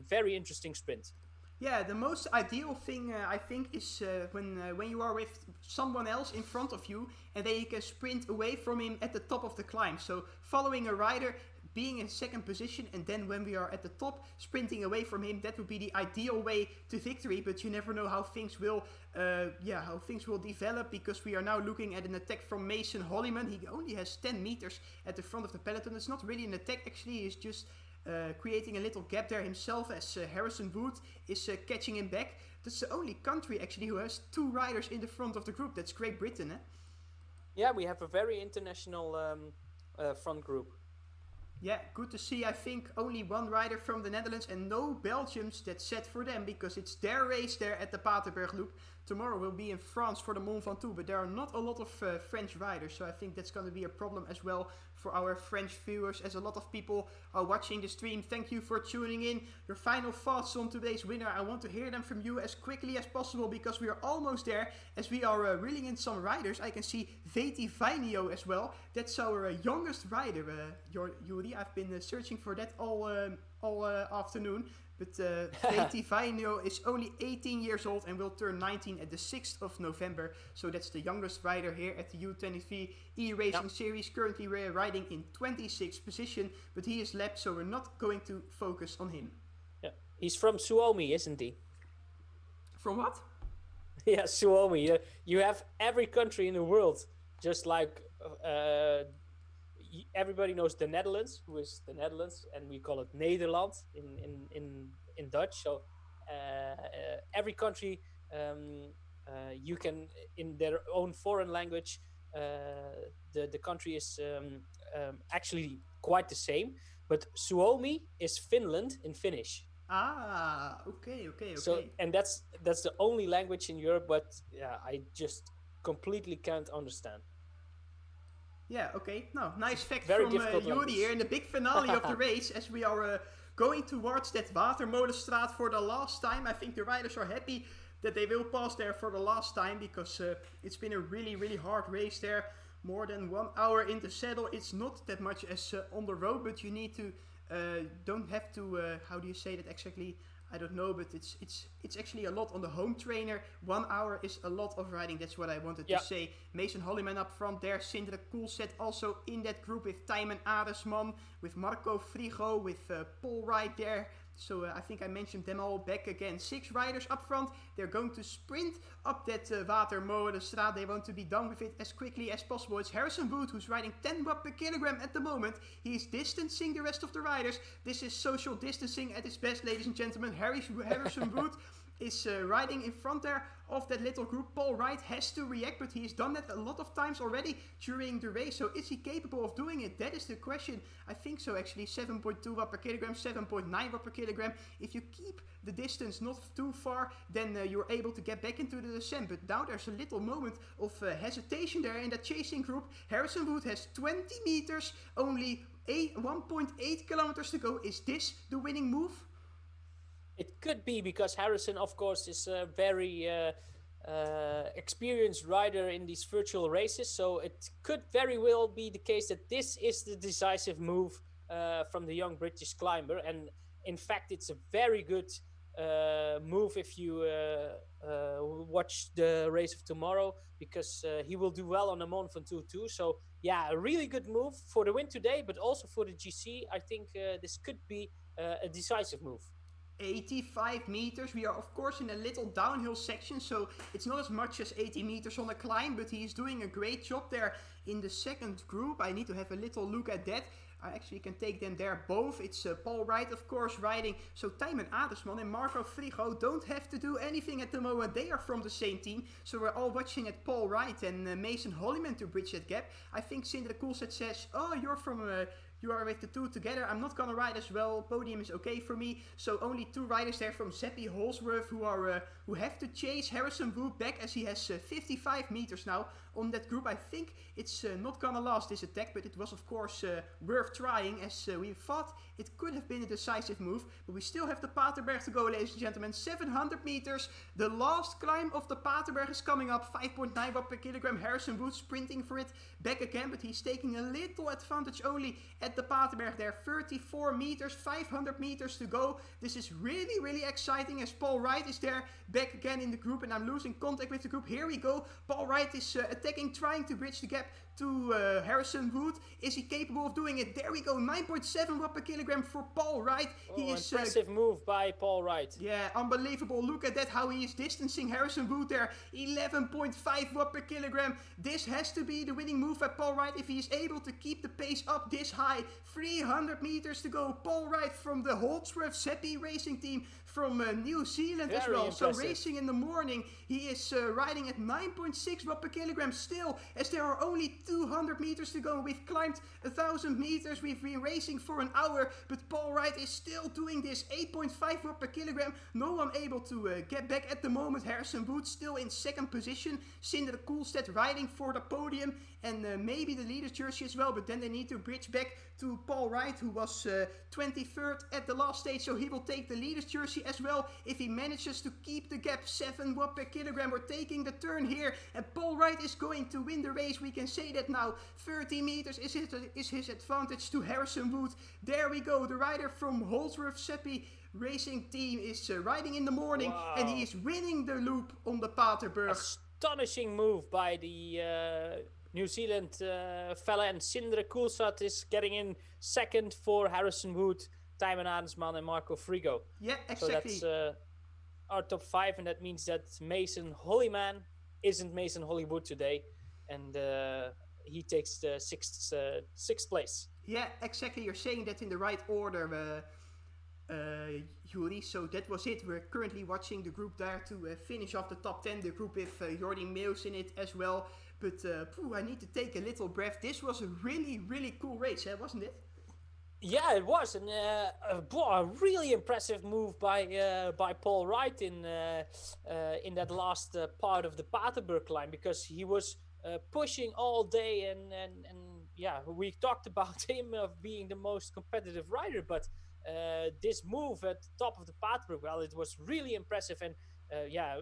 very interesting sprint. Yeah, the most ideal thing I think is when you are with someone else in front of you, and then you can sprint away from him at the top of the climb. So following a rider, being in second position, and then when we are at the top, sprinting away from him, that would be the ideal way to victory. But you never know how things will develop, because we are now looking at an attack from Mason Hollyman. He only has 10 meters at the front of the peloton. It's not really an attack, actually. He's just creating a little gap there himself, as Harrison Wood is catching him back. That's the only country actually who has 2 riders in the front of the group. That's Great Britain, eh? Yeah, we have a very international front group. Yeah, good to see. I think only 1 rider from the Netherlands and no Belgians. That's set for them, because it's their race there at the Paterberg Loop. Tomorrow we'll be in France for the Mont Ventoux, but there are not a lot of French riders, so I think that's going to be a problem as well for our French viewers, as a lot of people are watching the stream. Thank you for tuning in. Your final thoughts on today's winner, I want to hear them from you as quickly as possible, because we are almost there, as we are reeling in some riders. I can see Veti Vainio as well. That's our youngest rider, Yuri. I've been searching for that all afternoon. But Veti Vainio is only 18 years old and will turn 19 at the 6th of November. So that's the youngest rider here at the U23 eRacing series, currently riding in 26th position. But he is lapped, so we're not going to focus on him. Yeah, he's from Suomi, isn't he? From what? Yeah, Suomi. You have every country in the world, just like everybody knows the Netherlands, who is the Netherlands, and we call it Nederland in Dutch. So every country, you can, in their own foreign language, the country is actually quite the same. But Suomi is Finland in Finnish. Ah, okay. So, and that's the only language in Europe. But yeah, completely can't understand. Yeah, okay. No, nice fact Very from difficult Juri language. here in the big finale of the race as we are going towards that Watermolenstraat for the last time. I think the riders are happy that they will pass there for the last time because it's been a really, really hard race there. More than 1 hour in the saddle. It's not that much as on the road, but you need to, don't have to, how do you say that exactly? I don't know, but it's actually a lot on the home trainer. 1 hour is a lot of riding. That's what I wanted to say. Mason Holliman up front there. Sindre Koolset also in that group with Tijmen Aresman, with Marco Frigo, with Paul Wright there. So I think I mentioned them all back again. 6 riders up front. They're going to sprint up that Watermolenstraat. They want to be done with it as quickly as possible. It's Harrison Wood who's riding 10 watt per kilogram at the moment. He's distancing the rest of the riders. This is social distancing at its best, ladies and gentlemen. Harrison Wood is riding in front there of that little group. Paul Wright has to react, but he's done that a lot of times already during the race. So is he capable of doing it? That is the question. I think so actually. 7.2 watt per kilogram, 7.9 watt per kilogram. If you keep the distance not too far, then you're able to get back into the descent. But now there's a little moment of hesitation there in that chasing group. Harrison Wood has 20 meters, only 1.8 kilometers to go. Is this the winning move? It could be because Harrison, of course, is a very experienced rider in these virtual races. So it could very well be the case that this is the decisive move from the young British climber. And in fact, it's a very good move if you watch the race of tomorrow, because he will do well on the Mont Ventoux too. So yeah, a really good move for the win today, but also for the GC. I think this could be a decisive move. 85 meters. We are of course in a little downhill section, so it's not as much as 80 meters on a climb, but he's doing a great job there in the second group. I need to have a little look at that. I actually can take them there both. It's Paul Wright, of course, riding. So Tijmen Aresman and Marco Frigo don't have to do anything at the moment. They are from the same team. So we're all watching at Paul Wright and Mason Holliman to bridge that gap. I think Sindre Koolset says, oh, you're from... you are with the two together. I'm not gonna ride as well. Podium is okay for me. So only 2 riders there from Seppi Holsworth who have to chase Harrison Wood back as he has 55 meters now on that group. I think it's not gonna last this attack, but it was of course worth trying as we thought it could have been a decisive move. But we still have the Paterberg to go, ladies and gentlemen. 700 meters. The last climb of the Paterberg is coming up. 5.9 watt per kilogram. Harrison Wood sprinting for it back again, but he's taking a little advantage only at the Paterberg there. 34 meters, 500 meters to go. This is really, really exciting as Paul Wright is there back again in the group, and I'm losing contact with the group. Here we go. Paul Wright is attacking, trying to bridge the gap to Harrison Wood. Is he capable of doing it? There we go. 9.7 watt per kilogram for Paul Wright. Impressive move by Paul Wright. Yeah, unbelievable. Look at that, how he is distancing Harrison Wood there. 11.5 watt per kilogram. This has to be the winning move by Paul Wright if he is able to keep the pace up this high. 300 meters to go. Paul Wright from the Holdsworth Seppi racing team from New Zealand Very as well. impressive. So racing in the morning, he is riding at 9.6 watt per kilogram still, as there are only 200 meters to go. We've climbed 1,000 meters, we've been racing for an hour, but Paul Wright is still doing this. 8.5 watt per kilogram, no one able to get back at the moment. Harrison Wood still in second position. Sindre Koolset riding for the podium, and maybe the leader's jersey as well, but then they need to bridge back to Paul Wright, who was 23rd at the last stage, so he will take the leader's jersey as well if he manages to keep the gap. 7 watt per kilogram. We're taking the turn here, and Paul Wright is going to win the race. We can say that now. 30 meters is his advantage to Harrison Wood. There we go. The rider from Holdsworth Seppi racing team is riding in the morning, Wow. and he is winning the loop on the Paterberg. Astonishing move by the New Zealand fella, and Sindre Koolset is getting in second for Harrison Wood, Tijmen Aresman and Marco Frigo. Yeah, exactly. So that's our top 5, and that means that Mason Holliman isn't Mason Hollywood today, and he takes the sixth place. Yeah, exactly. You're saying that in the right order, Juri. So that was it. We're currently watching the group there to finish off the top 10. The group with Jordi Meeuws in it as well. But I need to take a little breath. This was a really, really cool race, wasn't it? Yeah, it was, and a really impressive move by Paul Wright in that last part of the Paterberg line, because he was pushing all day, and yeah, we talked about him of being the most competitive rider, but this move at the top of the Paterberg, well, it was really impressive, and yeah.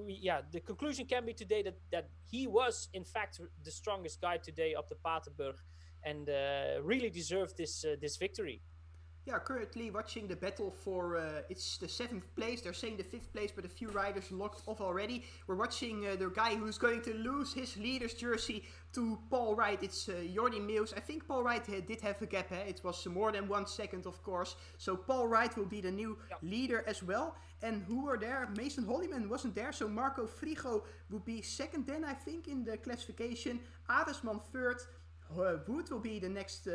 Yeah, the conclusion can be today that he was in fact the strongest guy today up the Paterberg, and really deserved this victory. Yeah, currently watching the battle for it's the 7th place. They're saying the 5th place, but a few riders locked off already. We're watching the guy who's going to lose his leader's jersey to Paul Wright. It's Jordi Meeuws. I think Paul Wright did have a gap. It was more than 1 second, of course. So Paul Wright will be the new leader as well. And who are there? Mason Holliman wasn't there, so Marco Frigo would be second then, I think, in the classification. Adesman third. Wood will be the next...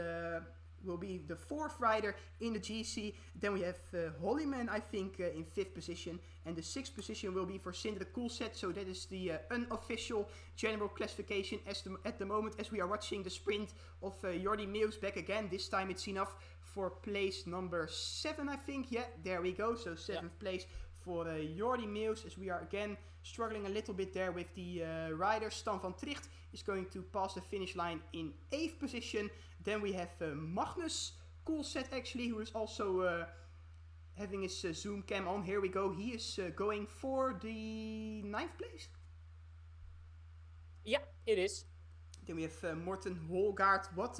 will be the 4th rider in the GC. Then we have Holliman, I think, in 5th position. And the 6th position will be for Sindre Koolset. So that is the unofficial general classification at the moment, as we are watching the sprint of Jordi Meeuws back again. This time it's enough for place number 7, I think. Yeah, there we go. So 7th place for Jordi Meeuws, as we are again struggling a little bit there with the rider. Stan van Tricht is going to pass the finish line in 8th position. Then we have Magnus Koolset, actually, who is also having his zoom cam on. Here we go. He is going for the 9th place. Yeah, it is. Then we have Morten Holgaard. What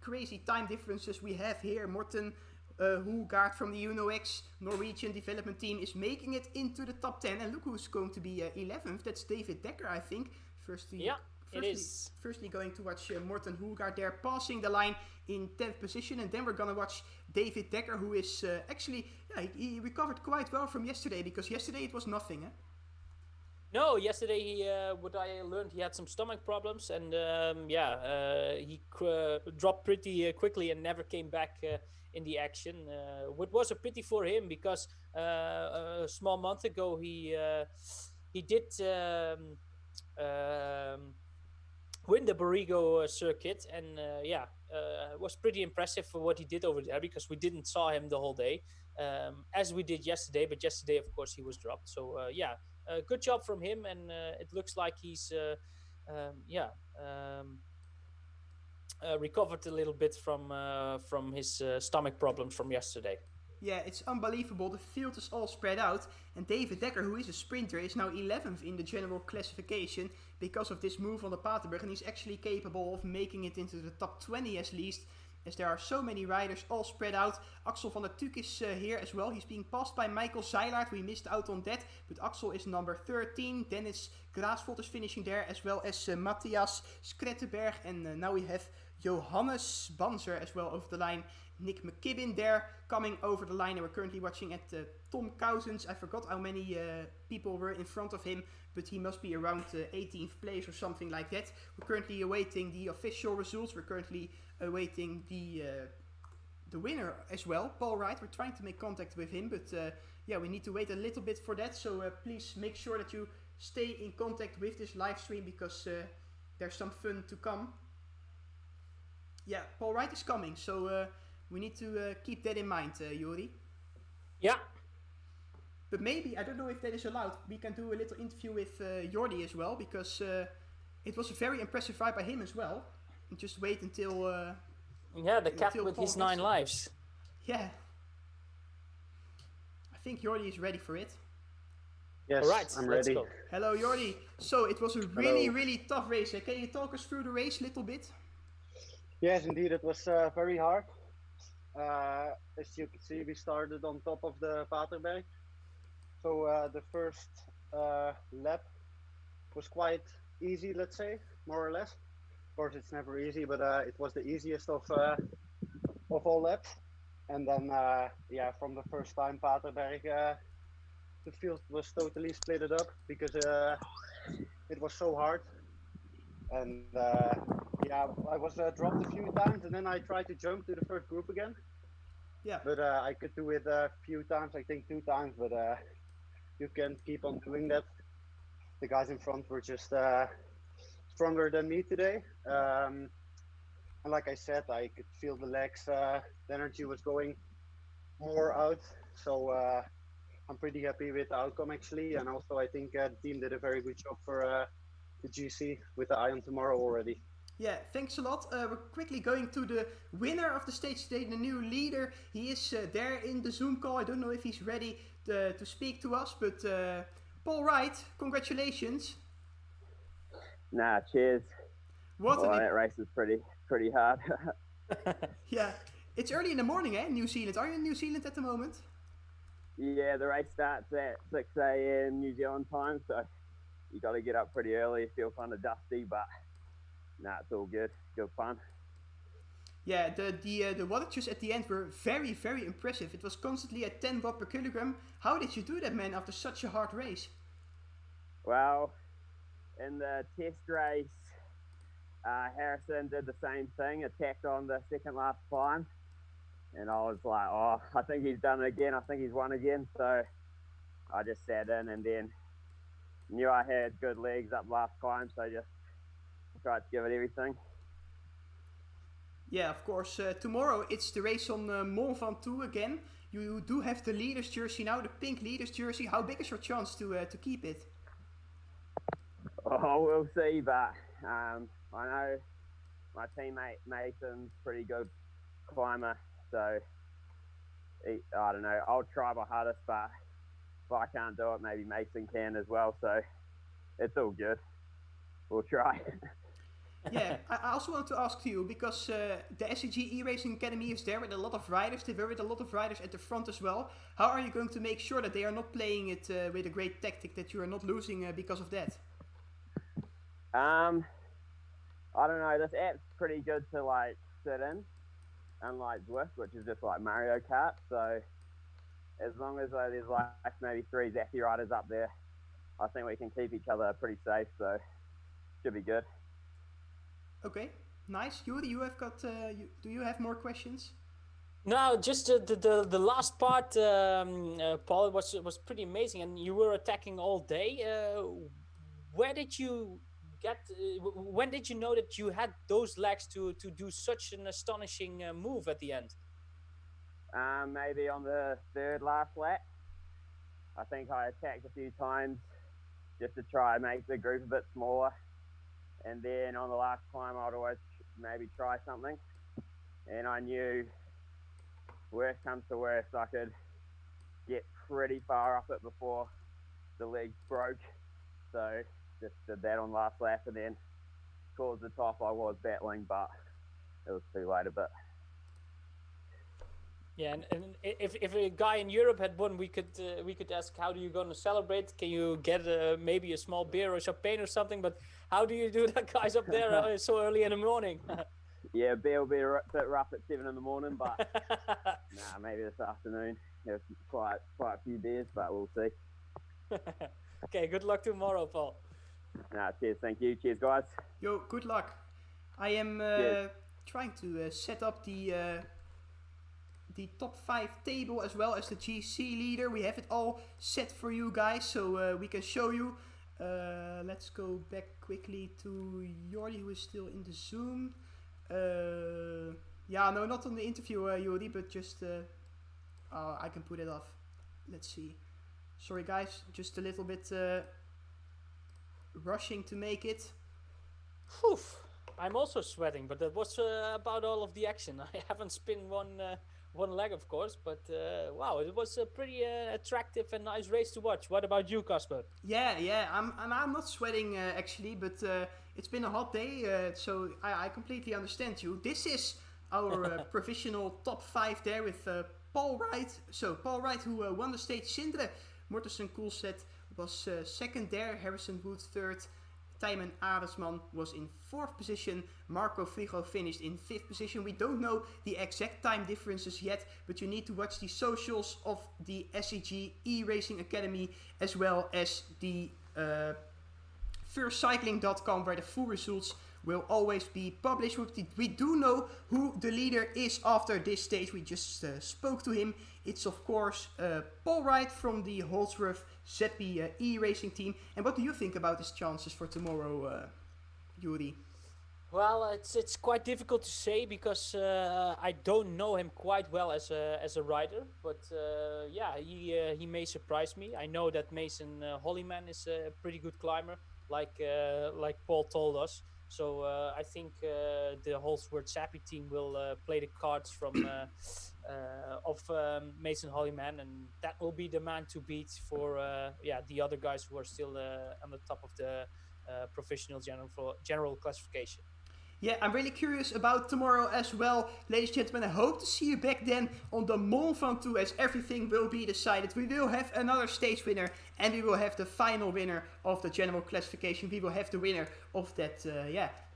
crazy time differences we have here. Morten Holgaard from the UNOX Norwegian development team is making it into the top 10. And look who's going to be 11th. That's David Dekker, I think. Firstly going to watch Morten Holgaard there passing the line in 10th position. And then we're going to watch David Dekker, who is actually, he recovered quite well from yesterday. Because yesterday it was nothing, eh? No, yesterday what I learned, he had some stomach problems, and he dropped pretty quickly and never came back in the action. What was a pity for him, because a small month ago he did win the Borrego circuit, and it was pretty impressive for what he did over there, because we didn't saw him the whole day, as we did yesterday. But yesterday, of course, he was dropped. So good job from him, and it looks like he's recovered a little bit from his stomach problems from yesterday. Yeah, it's unbelievable. The field is all spread out, and David Dekker, who is a sprinter, is now 11th in the general classification because of this move on the Paterberg, and he's actually capable of making it into the top 20 at least, as there are so many riders all spread out. Axel van der Tuuk is here as well. He's being passed by Michael Zeilaert. We missed out on that, but Axel is number 13. Dennis Graasvold is finishing there, as well as Matthias Skrettenberg, and now we have Johannes Banzer as well over the line. Nick McKibben there coming over the line, and we're currently watching at Tom Cousins. I forgot how many people were in front of him, but he must be around 18th place or something like that. We're currently awaiting the official results. We're currently awaiting the winner as well, Paul Wright. We're trying to make contact with him, but we need to wait a little bit for that. So please make sure that you stay in contact with this live stream, because there's some fun to come. Yeah, Paul Wright is coming, so we need to keep that in mind, Jori. Yeah. But maybe, I don't know if that is allowed, we can do a little interview with Jordi as well, because it was a very impressive ride by him as well. And just wait until... the cat with his 9 lives. Yeah. I think Jordi is ready for it. Yes, all right, I'm ready. Go. Hello, Jordi. So, it was a really tough race. Can you talk us through the race a little bit? Yes, indeed, it was very hard. As you can see, we started on top of the Paterberg. So the first lap was quite easy, let's say, more or less. Of course, it's never easy, but it was the easiest of all laps. And then, from the first time Paterberg, the field was totally split up because it was so hard. And I was dropped a few times, and then I tried to jump to the first group again. Yeah. But I could do it a few times, I think 2 times, but you can keep on doing that. The guys in front were just stronger than me today. And like I said, I could feel the legs, the energy was going more out. So I'm pretty happy with the outcome actually. And also I think the team did a very good job for the GC with the eye on tomorrow already. Yeah, thanks a lot. We're quickly going to the winner of the stage today, the new leader. He is there in the Zoom call. I don't know if he's ready to speak to us, but Paul Wright, congratulations. Nah, cheers. What Well, that race is pretty hard. Yeah, it's early in the morning, eh, New Zealand. Are you in New Zealand at the moment? Yeah, the race starts at 6 a.m. New Zealand time, so you got to get up pretty early. Feel kind of dusty, but nah, it's all good. Good fun. Yeah, the wattages at the end were very, very impressive. It was constantly at 10 watt per kilogram. How did you do that, man, after such a hard race? Well, in the test race, Harrison did the same thing, attacked on the second last climb. And I was like, oh, I think he's done it again. I think he's won again. So I just sat in and then knew I had good legs up last climb. So I just tried to give it everything. Yeah, of course. Tomorrow it's the race on Mont Ventoux again. You do have the leaders jersey now, the pink leaders jersey. How big is your chance to keep it? Oh, we'll see. But I know my teammate Mason's pretty good climber. So I don't know. I'll try my hardest, but if I can't do it, maybe Mason can as well. So it's all good. We'll try. Yeah, I also want to ask you, because the SEG eRacing Academy is there with a lot of riders. They were with a lot of riders at the front as well. How are you going to make sure that they are not playing it with a great tactic, that you are not losing because of that? I don't know. This app's pretty good to like sit in, unlike Zwift, which is just like Mario Kart. So as long as there's like maybe 3 Zappy riders up there, I think we can keep each other pretty safe. So should be good. Okay, nice. Yuri, you have got. Do you have more questions? No, just the last part, Paul, was pretty amazing, and you were attacking all day. Where did you get? When did you know that you had those legs to do such an astonishing move at the end? Maybe on the third last lap. I think I attacked a few times just to try and make the group a bit smaller. And then on the last climb, I'd always maybe try something. And I knew, worst comes to worst, I could get pretty far up it before the legs broke. So just did that on last lap, and then towards the top I was battling, but it was too late a bit. Yeah, and if a guy in Europe had won, we could ask, how do you going to celebrate? Can you get maybe a small beer or champagne or something? But how do you do that, guys, up there so early in the morning? Yeah, beer will be a bit rough at 7 in the morning, but nah, maybe this afternoon. There's quite a few beers, but we'll see. Okay, good luck tomorrow, Paul. Nah, cheers, thank you. Cheers, guys. Yo, good luck. I am trying to set up the top 5 table as well as the GC leader. We have it all set for you guys, so we can show you. Let's go back quickly to Jordi, who is still in the Zoom. Yeah, no, not on the interview, Jordi, but just I can put it off. Let's see. Sorry, guys, just a little bit rushing to make it. Whew. I'm also sweating, but that was about all of the action. I haven't spun one leg, of course, but wow, it was a pretty attractive and nice race to watch. What about you, Casper? Yeah, I'm not sweating actually, but it's been a hot day, so I completely understand you. This is our provisional top 5 there with Paul Wright. So Paul Wright, who won the stage. Sindre Mortensen-Koolstedt was second there. Harrison Wood third. Tijmen Adelsman was in 4th position. Marco Frigo finished in 5th position. We don't know the exact time differences yet, but you need to watch the socials of the SEG eRacing Academy as well as the firstcycling.com, where the full results will always be published. We do know who the leader is after this stage. We just spoke to him. It's of course Paul Wright from the Holdsworth Zeppi eRacing team. And what do you think about his chances for tomorrow, Yuri? Well, it's quite difficult to say because I don't know him quite well as a rider, but yeah, he may surprise me. I know that Mason Hollyman is a pretty good climber, like Paul told us. So I think the Holsworth Sappy team will play the cards from of Mason Hollyman, and that will be the man to beat for yeah, the other guys who are still on the top of the professional general classification. Yeah, I'm really curious about tomorrow as well. Ladies and gentlemen, I hope to see you back then on the Mont Ventoux as everything will be decided. We will have another stage winner and we will have the final winner of the general classification. We will have the winner of that,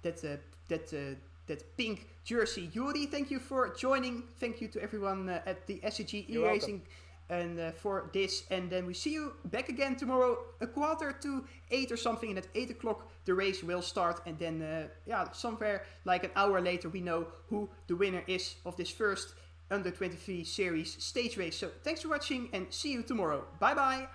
that pink jersey. Yuri, thank you for joining. Thank you to everyone at the SEG eRacing and for this, and then we see you back again tomorrow, 7:45 or something, and at 8 o'clock the race will start, and then yeah, somewhere like an hour later we know who the winner is of this first under 23 series stage race. So thanks for watching and see you tomorrow. Bye bye.